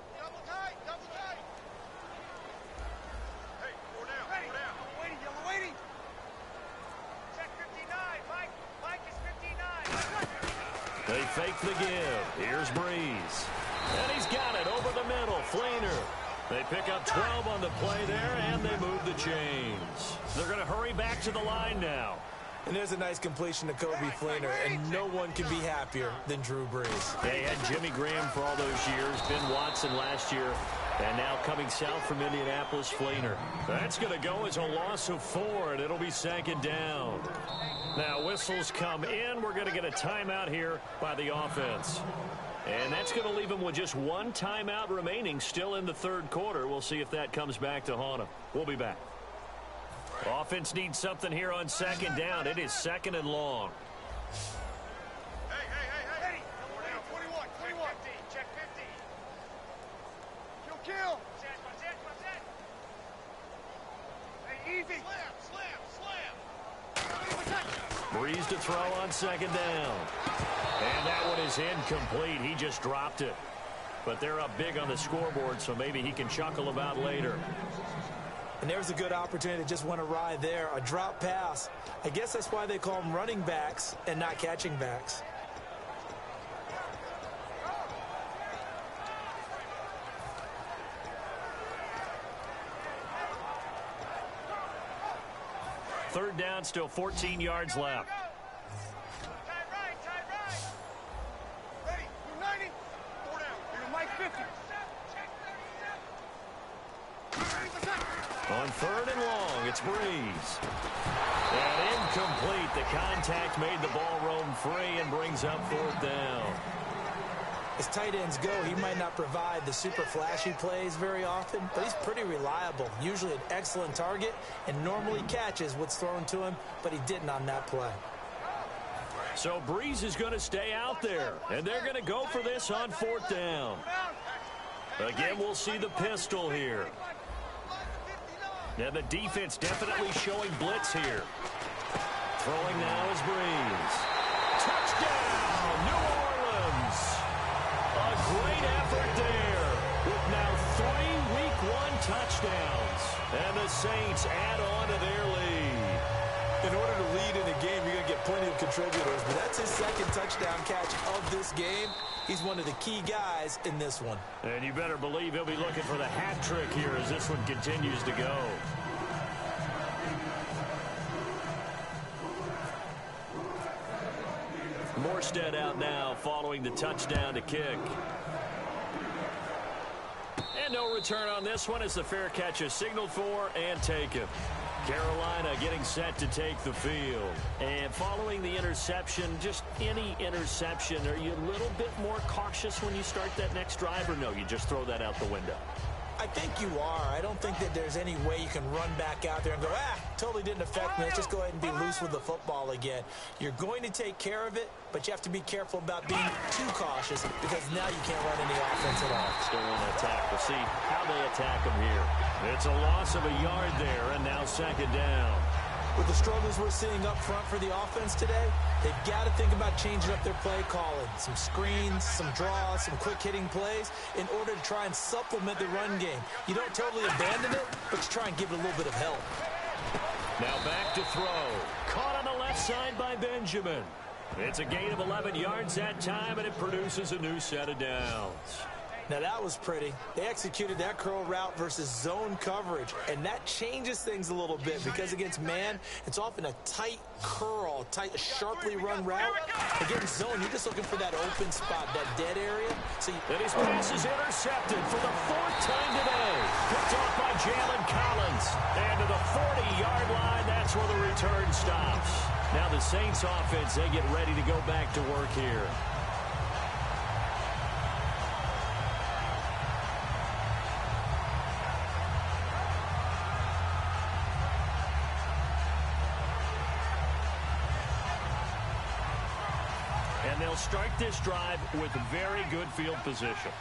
They fake the give. Here's Breeze. And he's got it over the middle. Fleener. They pick up 12 on the play there, and they move the chains. They're going to hurry back to the line now. And there's a nice completion to Kobe Fleener, and no one can be happier than Drew Brees. They had Jimmy Graham for all those years, Ben Watson last year, and now coming south from Indianapolis, Fleener. That's going to go as a loss of 4, and it'll be 2nd down. Now whistles come in. We're going to get a timeout here by the offense. And that's going to leave them with just 1 timeout remaining still in the 3rd quarter. We'll see if that comes back to haunt them. We'll be back. Offense needs something here on 2nd down. It is 2nd and long. Hey. 21. Check 50. Kill. Hey, easy. Slam. Breeze to throw on 2nd down. And that one is incomplete. He just dropped it. But they're up big on the scoreboard, so maybe he can chuckle about later. And there's a good opportunity that just went awry there. A drop pass. I guess that's why they call them running backs and not catching backs. Third down, still 14 yards left. Tight right. Ready. 90. 4 down. You're Mike 50. On 3rd and long, it's Breeze. And incomplete. The contact made the ball roam free and brings up 4th down. As tight ends go, he might not provide the super flashy plays very often, but he's pretty reliable. Usually an excellent target and normally catches what's thrown to him, but he didn't on that play. So Breeze is going to stay out there, and they're going to go for this on 4th down. Again, we'll see the pistol here. And the defense definitely showing blitz here. Throwing now is Breeze. Touchdown, New Orleans. A great effort there with now 3 Week 1 touchdowns. And the Saints add on to their lead. In order to lead in a game, you're going to get plenty of contributors, but that's his second touchdown catch of this game. He's one of the key guys in this one. And you better believe he'll be looking for the hat trick here as this one continues to go. Morstead out now following the touchdown to kick. And no return on this one as the fair catch is signaled for and taken. Carolina getting set to take the field. And following the interception, just any interception, are you a little bit more cautious when you start that next drive, or no, you just throw that out the window? I think you are. I don't think that there's any way you can run back out there and go, totally didn't affect me. Let's just go ahead and be loose with the football again. You're going to take care of it, but you have to be careful about being too cautious because now you can't run any offense at all. Still in attack. We'll see how they attack them here. It's a loss of a yard there, and now second down. With the struggles we're seeing up front for the offense today, they've got to think about changing up their play calling. Some screens, some draws, some quick-hitting plays in order to try and supplement the run game. You don't totally abandon it, but you try and give it a little bit of help. Now back to throw. Caught on the left side by Benjamin. It's a gain of 11 yards that time, and it produces a new set of downs. Now that was pretty. They executed that curl route versus zone coverage, and that changes things a little bit because against man, it's often a tight curl, sharply run route. Against zone, you're just looking for that open spot, that dead area. So and his pass is intercepted for the 4th time today. Picked off by Jalen Collins. And to the 40-yard line, that's where the return stops. Now the Saints offense, they get ready to go back to work here. And they'll start this drive with very good field position.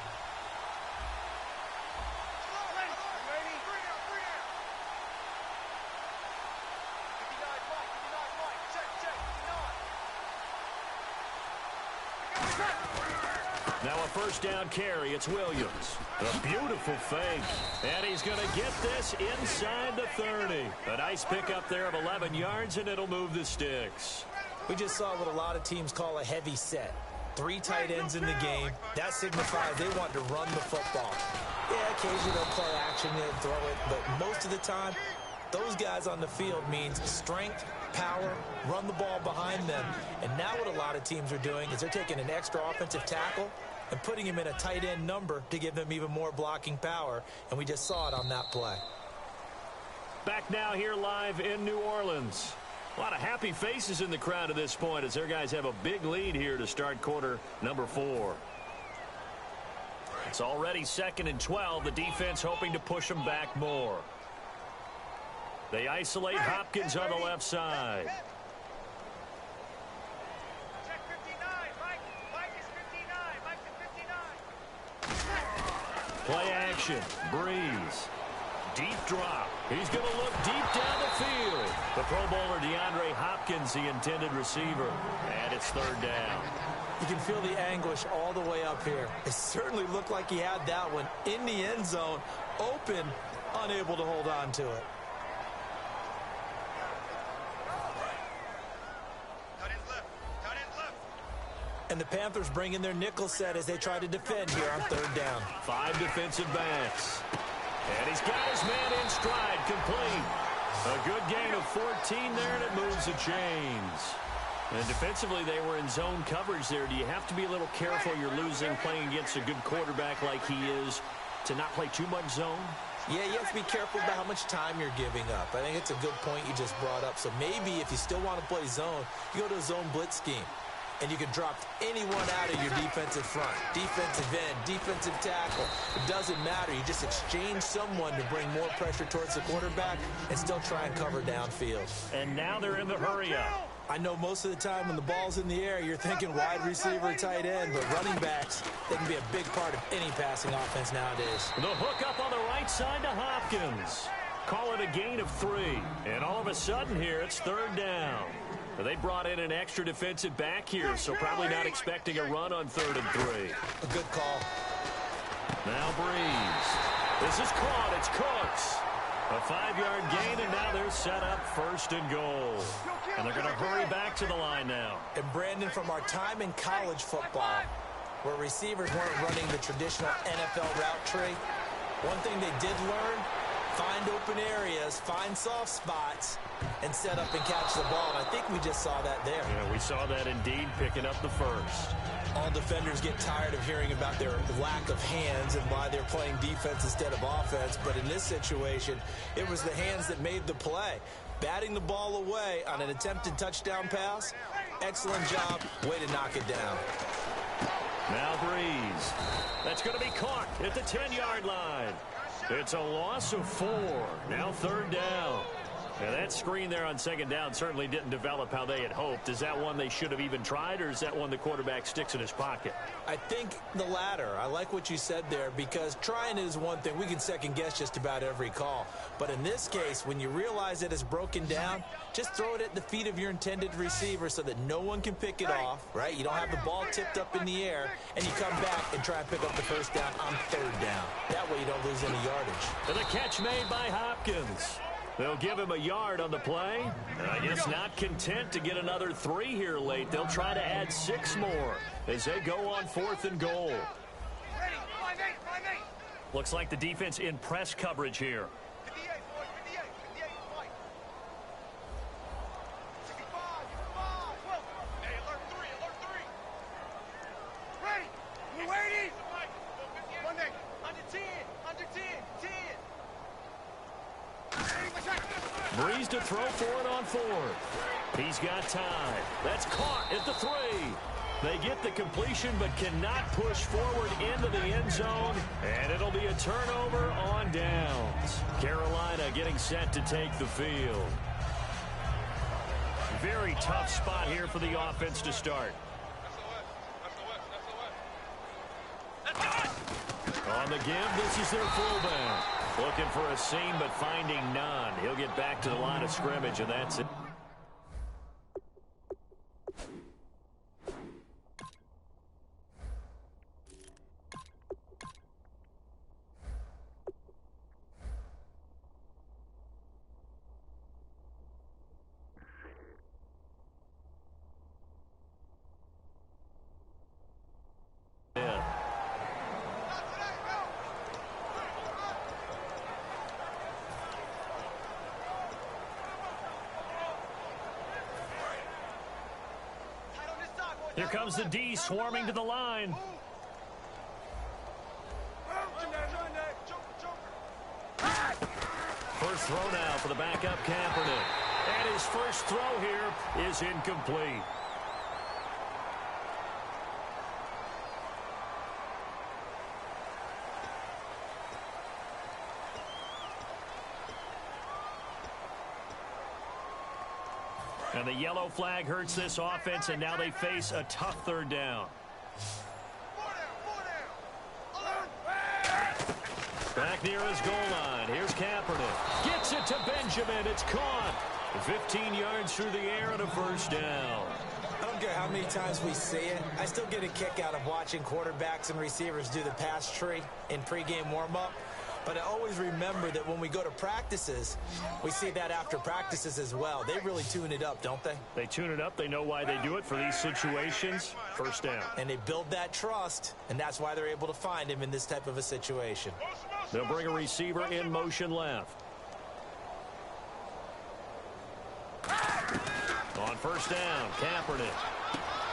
Now a first down carry. It's Williams. A beautiful fake. And he's going to get this inside the 30. A nice pickup there of 11 yards, and it'll move the sticks. We just saw what a lot of teams call a heavy set. 3 tight ends in the game. That signifies they want to run the football. Yeah, occasionally they'll play action and throw it, but most of the time, those guys on the field means strength, power, run the ball behind them. And now what a lot of teams are doing is they're taking an extra offensive tackle and putting him in a tight end number to give them even more blocking power. And we just saw it on that play. Back now here live in New Orleans. A lot of happy faces in the crowd at this point as their guys have a big lead here to start quarter number 4. It's already 2nd and 12. The defense hoping to push them back more. They isolate Hopkins on the left side. Check 59, Mike. Mike is 59. Mike is 59. Play action. Breeze. Deep drop. He's going to look deep down the field. The Pro Bowler DeAndre Hopkins, the intended receiver. And it's 3rd down. You can feel the anguish all the way up here. It certainly looked like he had that one in the end zone, open, unable to hold on to it. And the Panthers bring in their nickel set as they try to defend here on 3rd down. 5 defensive backs. And he's got his man in stride, complete. A good gain of 14 there, and it moves the chains. And defensively, they were in zone coverage there. Do you have to be a little careful? You're losing, playing against a good quarterback like he is, to not play too much zone? Yeah, you have to be careful about how much time you're giving up. I think it's a good point you just brought up. So maybe if you still want to play zone, you go to a zone blitz scheme. And you can drop anyone out of your defensive front. Defensive end, defensive tackle. It doesn't matter. You just exchange someone to bring more pressure towards the quarterback and still try and cover downfield. And now they're in the hurry-up. I know most of the time when the ball's in the air, you're thinking wide receiver, tight end, but running backs, they can be a big part of any passing offense nowadays. The hook up on the right side to Hopkins. Call it a gain of 3. And all of a sudden here, it's 3rd down. They brought in an extra defensive back here, so probably not expecting a run on 3rd and 3. A good call. Now Breeze. This is caught. It's Cooks. A 5-yard gain, and now they're set up 1st and goal. And they're going to hurry back to the line now. And Brandon, from our time in college football, where receivers weren't running the traditional NFL route tree, one thing they did learn, find open areas, find soft spots, and set up and catch the ball. And I think we just saw that there. Yeah, we saw that indeed, picking up the first. All defenders get tired of hearing about their lack of hands and why they're playing defense instead of offense. But in this situation, it was the hands that made the play. Batting the ball away on an attempted touchdown pass, excellent job, way to knock it down. Now Breeze. That's going to be caught at the 10-yard line. It's a loss of 4. Now 3rd down. Now that screen there on 2nd down certainly didn't develop how they had hoped. Is that one they should have even tried, or is that one the quarterback sticks in his pocket? I think the latter. I like what you said there, because trying is one thing. We can second-guess just about every call. But in this case, when you realize it is broken down, just throw it at the feet of your intended receiver so that no one can pick it off, right? You don't have the ball tipped up in the air, and you come back and try and pick up the 1st down on 3rd down. That way you don't lose any yardage. And the catch made by Hopkins. They'll give him a yard on the play. And I guess not content to get another 3 here late. They'll try to add 6 more as they go on 4th and goal. Looks like the defense in press coverage here. 58, boy, 58, 58, fight. 65, 65. Hey, alert 3, alert 3. Ready? We're waiting. Monday, under 10, under 10, 10. Breeze to throw for it on 4th. He's got time. That's caught at the 3. They get the completion but cannot push forward into the end zone, and it'll be a turnover on downs. Carolina getting set to take the field. Very tough spot here for the offense to start. On the give, this is their fullback. Looking for a seam, but finding none. He'll get back to the line of scrimmage, and that's it. Here comes the D swarming to the line. First throw now for the backup Kaepernick. And his first throw here is incomplete. And the yellow flag hurts this offense, and now they face a tough 3rd down. Back near his goal line. Here's Kaepernick. Gets it to Benjamin. It's caught. 15 yards through the air and a 1st down. I don't care how many times we see it. I still get a kick out of watching quarterbacks and receivers do the pass tree in pregame warm-up. But I always remember that when we go to practices, we see that after practices as well. They really tune it up, don't they? They tune it up. They know why they do it for these situations. 1st down. And they build that trust, and that's why they're able to find him in this type of a situation. They'll bring a receiver in motion left. On 1st down, Kaepernick.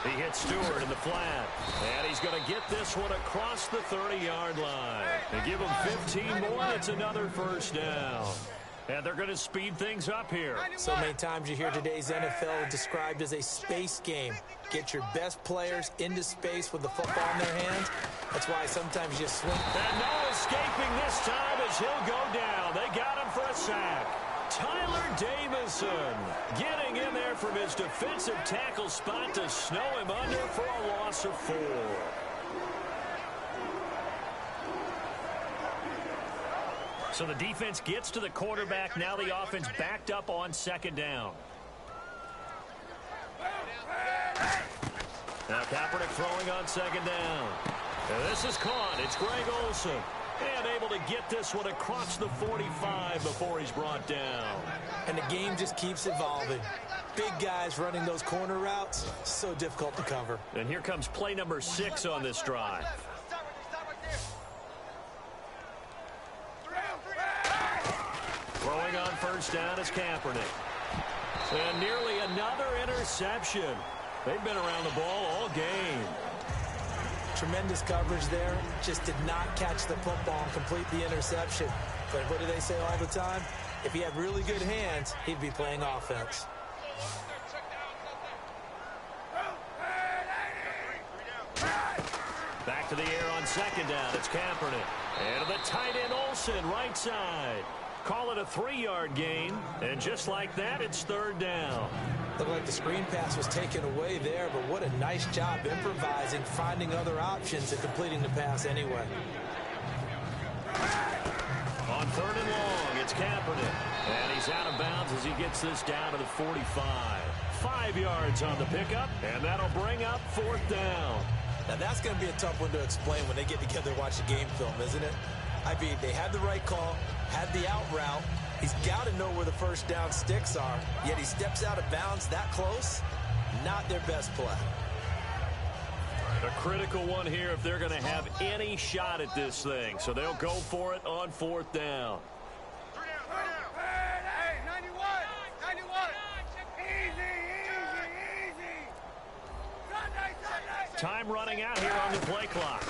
He hits Stewart in the flat. And he's going to get this one across the 30-yard line. They give him 15 more. It's another 1st down. And they're going to speed things up here. So many times you hear today's NFL described as a space game. Get your best players into space with the football in their hands. That's why sometimes you swing. And no escaping this time as he'll go down. They got him for a sack. Tyler Davison getting in there from his defensive tackle spot to snow him under for a loss of 4. So the defense gets to the quarterback. Now the offense backed up on 2nd down. Now Kaepernick throwing on 2nd down. And this is caught. It's Greg Olsen. And able to get this one across the 45 before he's brought down. And the game just keeps evolving. Big guys running those corner routes, so difficult to cover. And here comes play number 6 on this drive. Throwing on first down is Kaepernick. And nearly another interception. They've been around the ball all game. Tremendous coverage there. Just did not catch the football and complete the interception. But what do they say all the time? If he had really good hands, he'd be playing offense. Back to the air on second down. It's Kaepernick. And the tight end Olsen, right side. Call it a 3-yard gain. And just like that, it's third down. Looked like the screen pass was taken away there, but what a nice job improvising, finding other options, and completing the pass anyway. On third and long, it's Kaepernick. And he's out of bounds as he gets this down to the 45. 5 yards on the pickup, and that'll bring up fourth down. Now, that's going to be a tough one to explain when they get together and watch the game film, isn't it? I mean, they had the right call, had the out route. He's got to know where the first down sticks are, yet he steps out of bounds that close. Not their best play. A critical one here if they're going to have any shot at this thing. So they'll go for it on fourth down. Hey, 91! 91! Easy! Sunday! Time running out here on the play clock.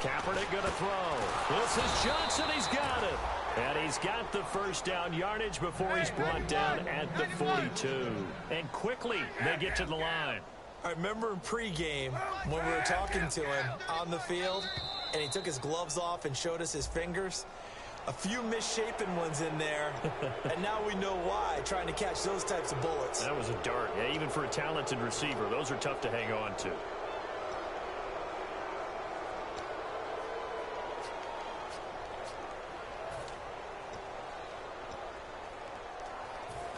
Kaepernick going to throw. This is Johnson. He's got it. And he's got the first down yardage before he's brought down at the 42. And quickly, they get to the line. I remember in pregame when we were talking to him on the field, and he took his gloves off and showed us his fingers. A few misshapen ones in there, and now we know why, trying to catch those types of bullets. That was a dart. Yeah, even for a talented receiver, those are tough to hang on to.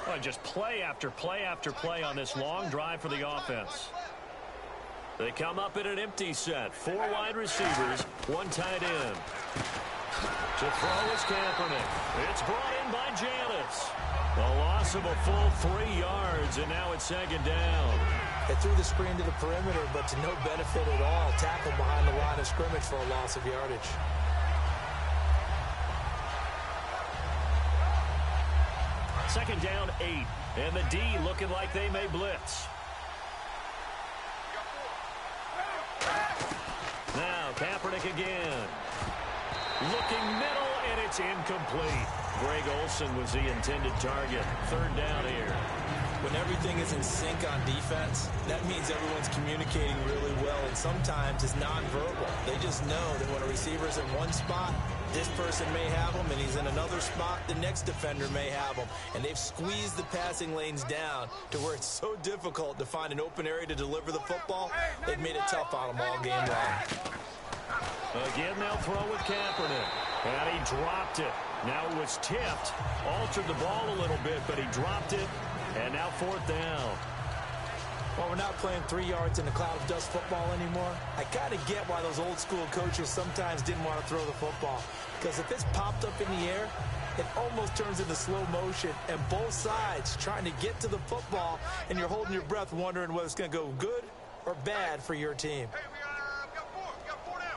Oh, just play after play after play on this long drive for the offense. They come up in an empty set. 4 wide receivers, 1 tight end. To throw is Kaepernick. It's brought in by Janis. A loss of a full 3 yards, and now it's second down. They threw the screen to the perimeter, but to no benefit at all. Tackled behind the line of scrimmage for a loss of yardage. Second down, 8. And the D looking like they may blitz. Now Kaepernick again. Looking middle, and it's incomplete. Greg Olsen was the intended target. Third down here. When everything is in sync on defense, that means everyone's communicating really well, and sometimes it's nonverbal. They just know that when a receiver's in one spot, this person may have him, and he's in another spot, the next defender may have him. And they've squeezed the passing lanes down to where it's so difficult to find an open area to deliver the football. They've made it tough on them all game long. Again, they'll throw with Kaepernick. And he dropped it. Now it was tipped. Altered the ball a little bit, but he dropped it. And now fourth down. Well, we're not playing 3 yards in a cloud of dust football anymore. I kind of get why those old school coaches sometimes didn't want to throw the football. Because if it's popped up in the air, it almost turns into slow motion. And both sides trying to get to the football, and you're holding your breath wondering whether it's going to go good or bad for your team. Hey, we got four down.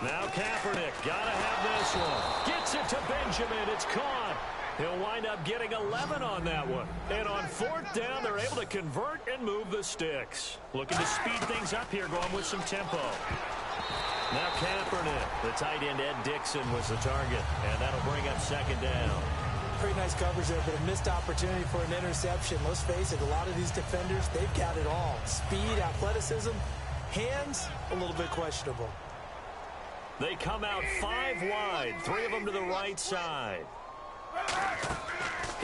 Now Kaepernick, gotta have this one. Gets it to Benjamin, it's caught. He'll wind up getting 11 on that one. And on fourth down, they're able to convert and move the sticks. Looking to speed things up here, going with some tempo. Now Kaepernick, the tight end Ed Dixon was the target, and that'll bring up second down. Pretty nice coverage there, but a missed opportunity for an interception. Let's face it, a lot of these defenders, they've got it all. Speed, athleticism, hands, a little bit questionable. They come out 5 wide, 3 of them to the right side.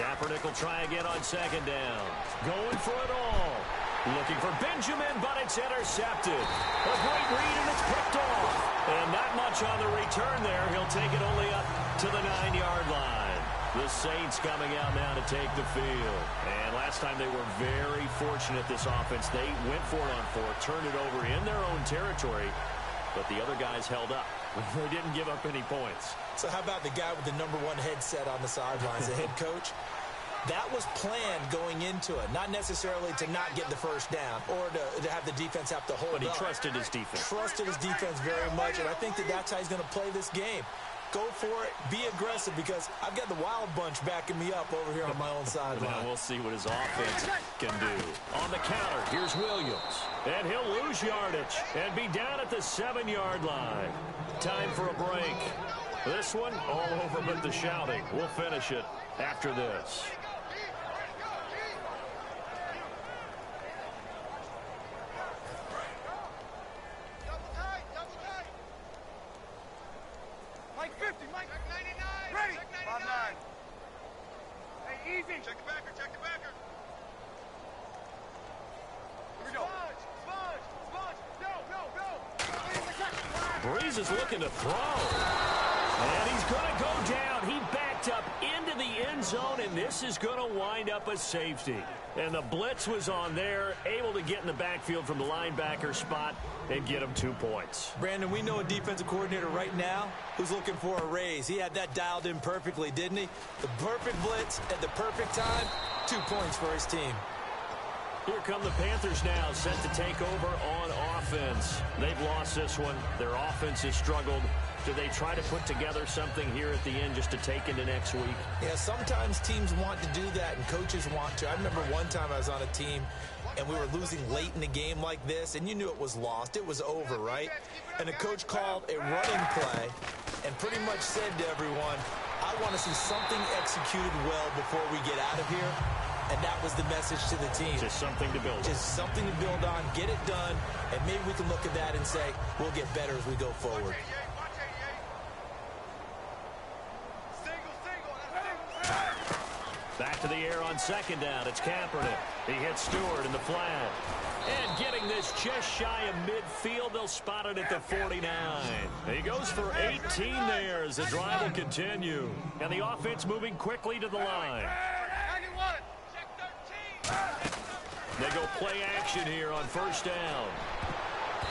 Kaepernick will try again on second down. Going for it all. Looking for Benjamin, but it's intercepted. A great read, and it's picked off. And not much on the return there. He'll take it only up to the 9-yard line. The Saints coming out now to take the field. And last time they were very fortunate, this offense. They went for it on 4, turned it over in their own territory, but the other guys held up. They didn't give up any points. So how about the guy with the #1 headset on the sidelines, the head coach? That was planned going into it, not necessarily to not get the first down or to have the defense have to hold up. But he trusted his defense. Trusted his defense very much, and I think that's how he's going to play this game. Go for it. Be aggressive, because I've got the wild bunch backing me up over here on my own sideline. Now we'll see what his offense can do. On the counter, here's Williams. And he'll lose yardage and be down at the 7-yard line. Time for a break. This one all over but the shouting. We'll finish it after this. Mike 50, Mike 99. Ready. 5-9. Hey, easy. Check the backer, check the backer. Here we go. Sponge. Breeze is looking to throw. And he's going to go down. He backed up into the end zone, and this is going to wind up a safety. And the blitz was on there, able to get in the backfield from the linebacker spot and get him 2 points. Brandon, we know a defensive coordinator right now who's looking for a raise. He had that dialed in perfectly, didn't he? The perfect blitz at the perfect time, 2 points for his team. Here come the Panthers now, set to take over on offense. They've lost this one. Their offense has struggled. Do they try to put together something here at the end just to take into next week? Yeah, sometimes teams want to do that and coaches want to. I remember one time I was on a team and we were losing late in the game like this, and you knew it was lost. It was over, right? And the coach called a running play and pretty much said to everyone, I want to see something executed well before we get out of here. And that was the message to the team. Just something to build on. Just something to build on, get it done, and maybe we can look at that and say, we'll get better as we go forward. Back to the air on 2nd down. It's Kaepernick. He hits Stewart in the flat. And getting this just shy of midfield, they'll spot it at the 49. He goes for 18 there as the drive will continue. And the offense moving quickly to the line. They go play action here on 1st down.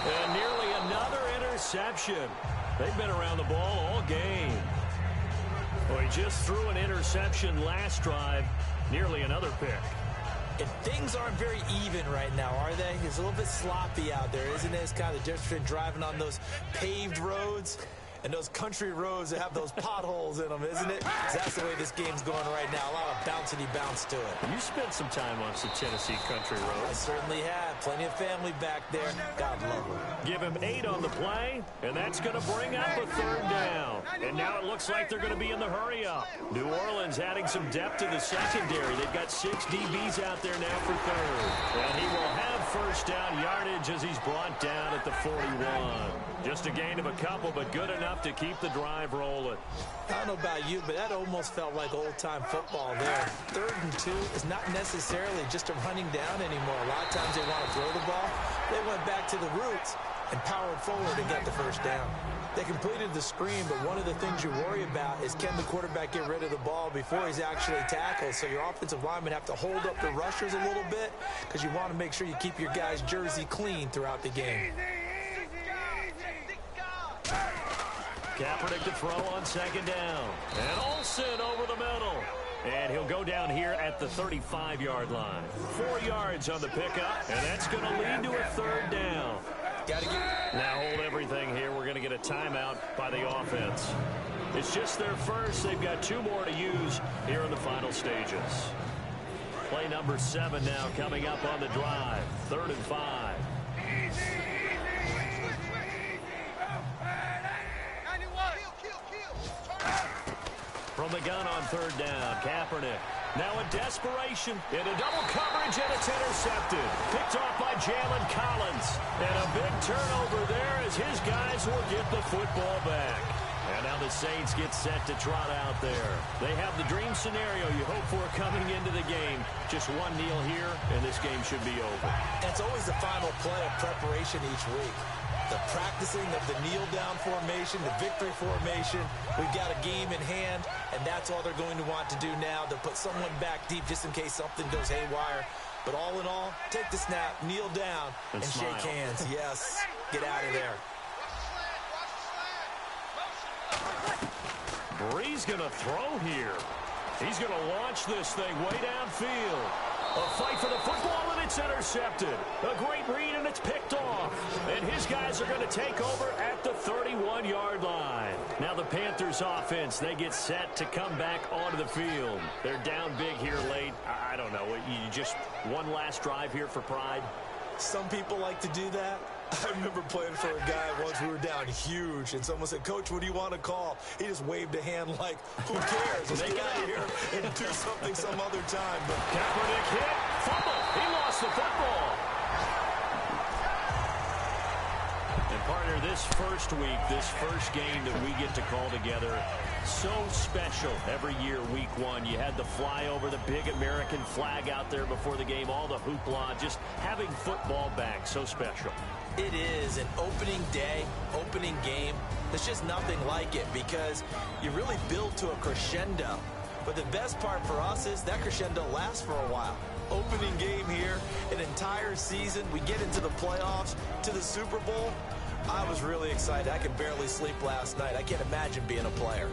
And nearly another interception. They've been around the ball all game. Well, he just threw an interception last drive. Nearly another pick. And things aren't very even right now, are they? It's a little bit sloppy out there, isn't it? It's kind of the difference between driving on those paved roads and those country roads that have those potholes in them, isn't it? That's the way this game's going right now. A lot of bouncy bounce to it. You spent some time on some Tennessee country roads. I certainly have. Plenty of family back there. God love them. Give him 8 on the play, and that's going to bring up a 3rd down. And now it looks like they're going to be in the hurry-up. New Orleans adding some depth to the secondary. They've got 6 DBs out there now for 3rd. And he will have 1st down yardage as he's brought down at the 41. Just a gain of a couple, but good enough to keep the drive rolling. I don't know about you, but that almost felt like old-time football there. 3rd and 2 is not necessarily just a running down anymore. A lot of times they want to throw the ball. They went back to the roots and powered forward and got the 1st down. They completed the screen, but one of the things you worry about is can the quarterback get rid of the ball before he's actually tackled? So your offensive linemen have to hold up the rushers a little bit because you want to make sure you keep your guys' jersey clean throughout the game. Kaepernick to throw on 2nd down. And Olsen over the middle. And he'll go down here at the 35-yard line. 4 yards on the pickup, and that's going to lead to a 3rd down. Now hold everything here. We're going to get a timeout by the offense. It's just their first. They've got 2 more to use here in the final stages. Play number 7 now coming up on the drive. 3rd and 5. From the gun on 3rd down, Kaepernick. Now in desperation, into double coverage, and it's intercepted. Picked off by Jalen Collins. And a big turnover there as his guys will get the football back. And now the Saints get set to trot out there. They have the dream scenario you hope for coming into the game. Just one kneel here, and this game should be over. It's always the final play of preparation each week. The practicing of the kneel-down formation, the victory formation. We've got a game in hand, and that's all they're going to want to do now. They'll put someone back deep just in case something goes haywire. But all in all, take the snap, kneel down, and shake hands. Yes, get out of there. Bree's going to throw here. He's going to launch this thing way downfield. A fight for the football, and it's intercepted. A great read, and it's picked off. And his guys are going to take over at the 31-yard line. Now the Panthers offense, they get set to come back onto the field. They're down big here late. I don't know. You just one last drive here for pride? Some people like to do that. I remember playing for a guy once. We were down huge, and someone said, "Coach, what do you want to call?" He just waved a hand like, who cares? Let's get out of here and do something some other time. But Kaepernick hit. Fumble. He lost the football. And partner, this first week, this first game that we get to call together, so special every year, week one. You had the flyover, the big American flag out there before the game, all the hoopla, just having football back, so special. it is an opening day, opening game. There's just nothing like it because you really build to a crescendo. But the best part for us is that crescendo lasts for a while. Opening game here, an entire season. We get into the playoffs, to the Super Bowl. I was really excited. I could barely sleep last night. I can't imagine being a player.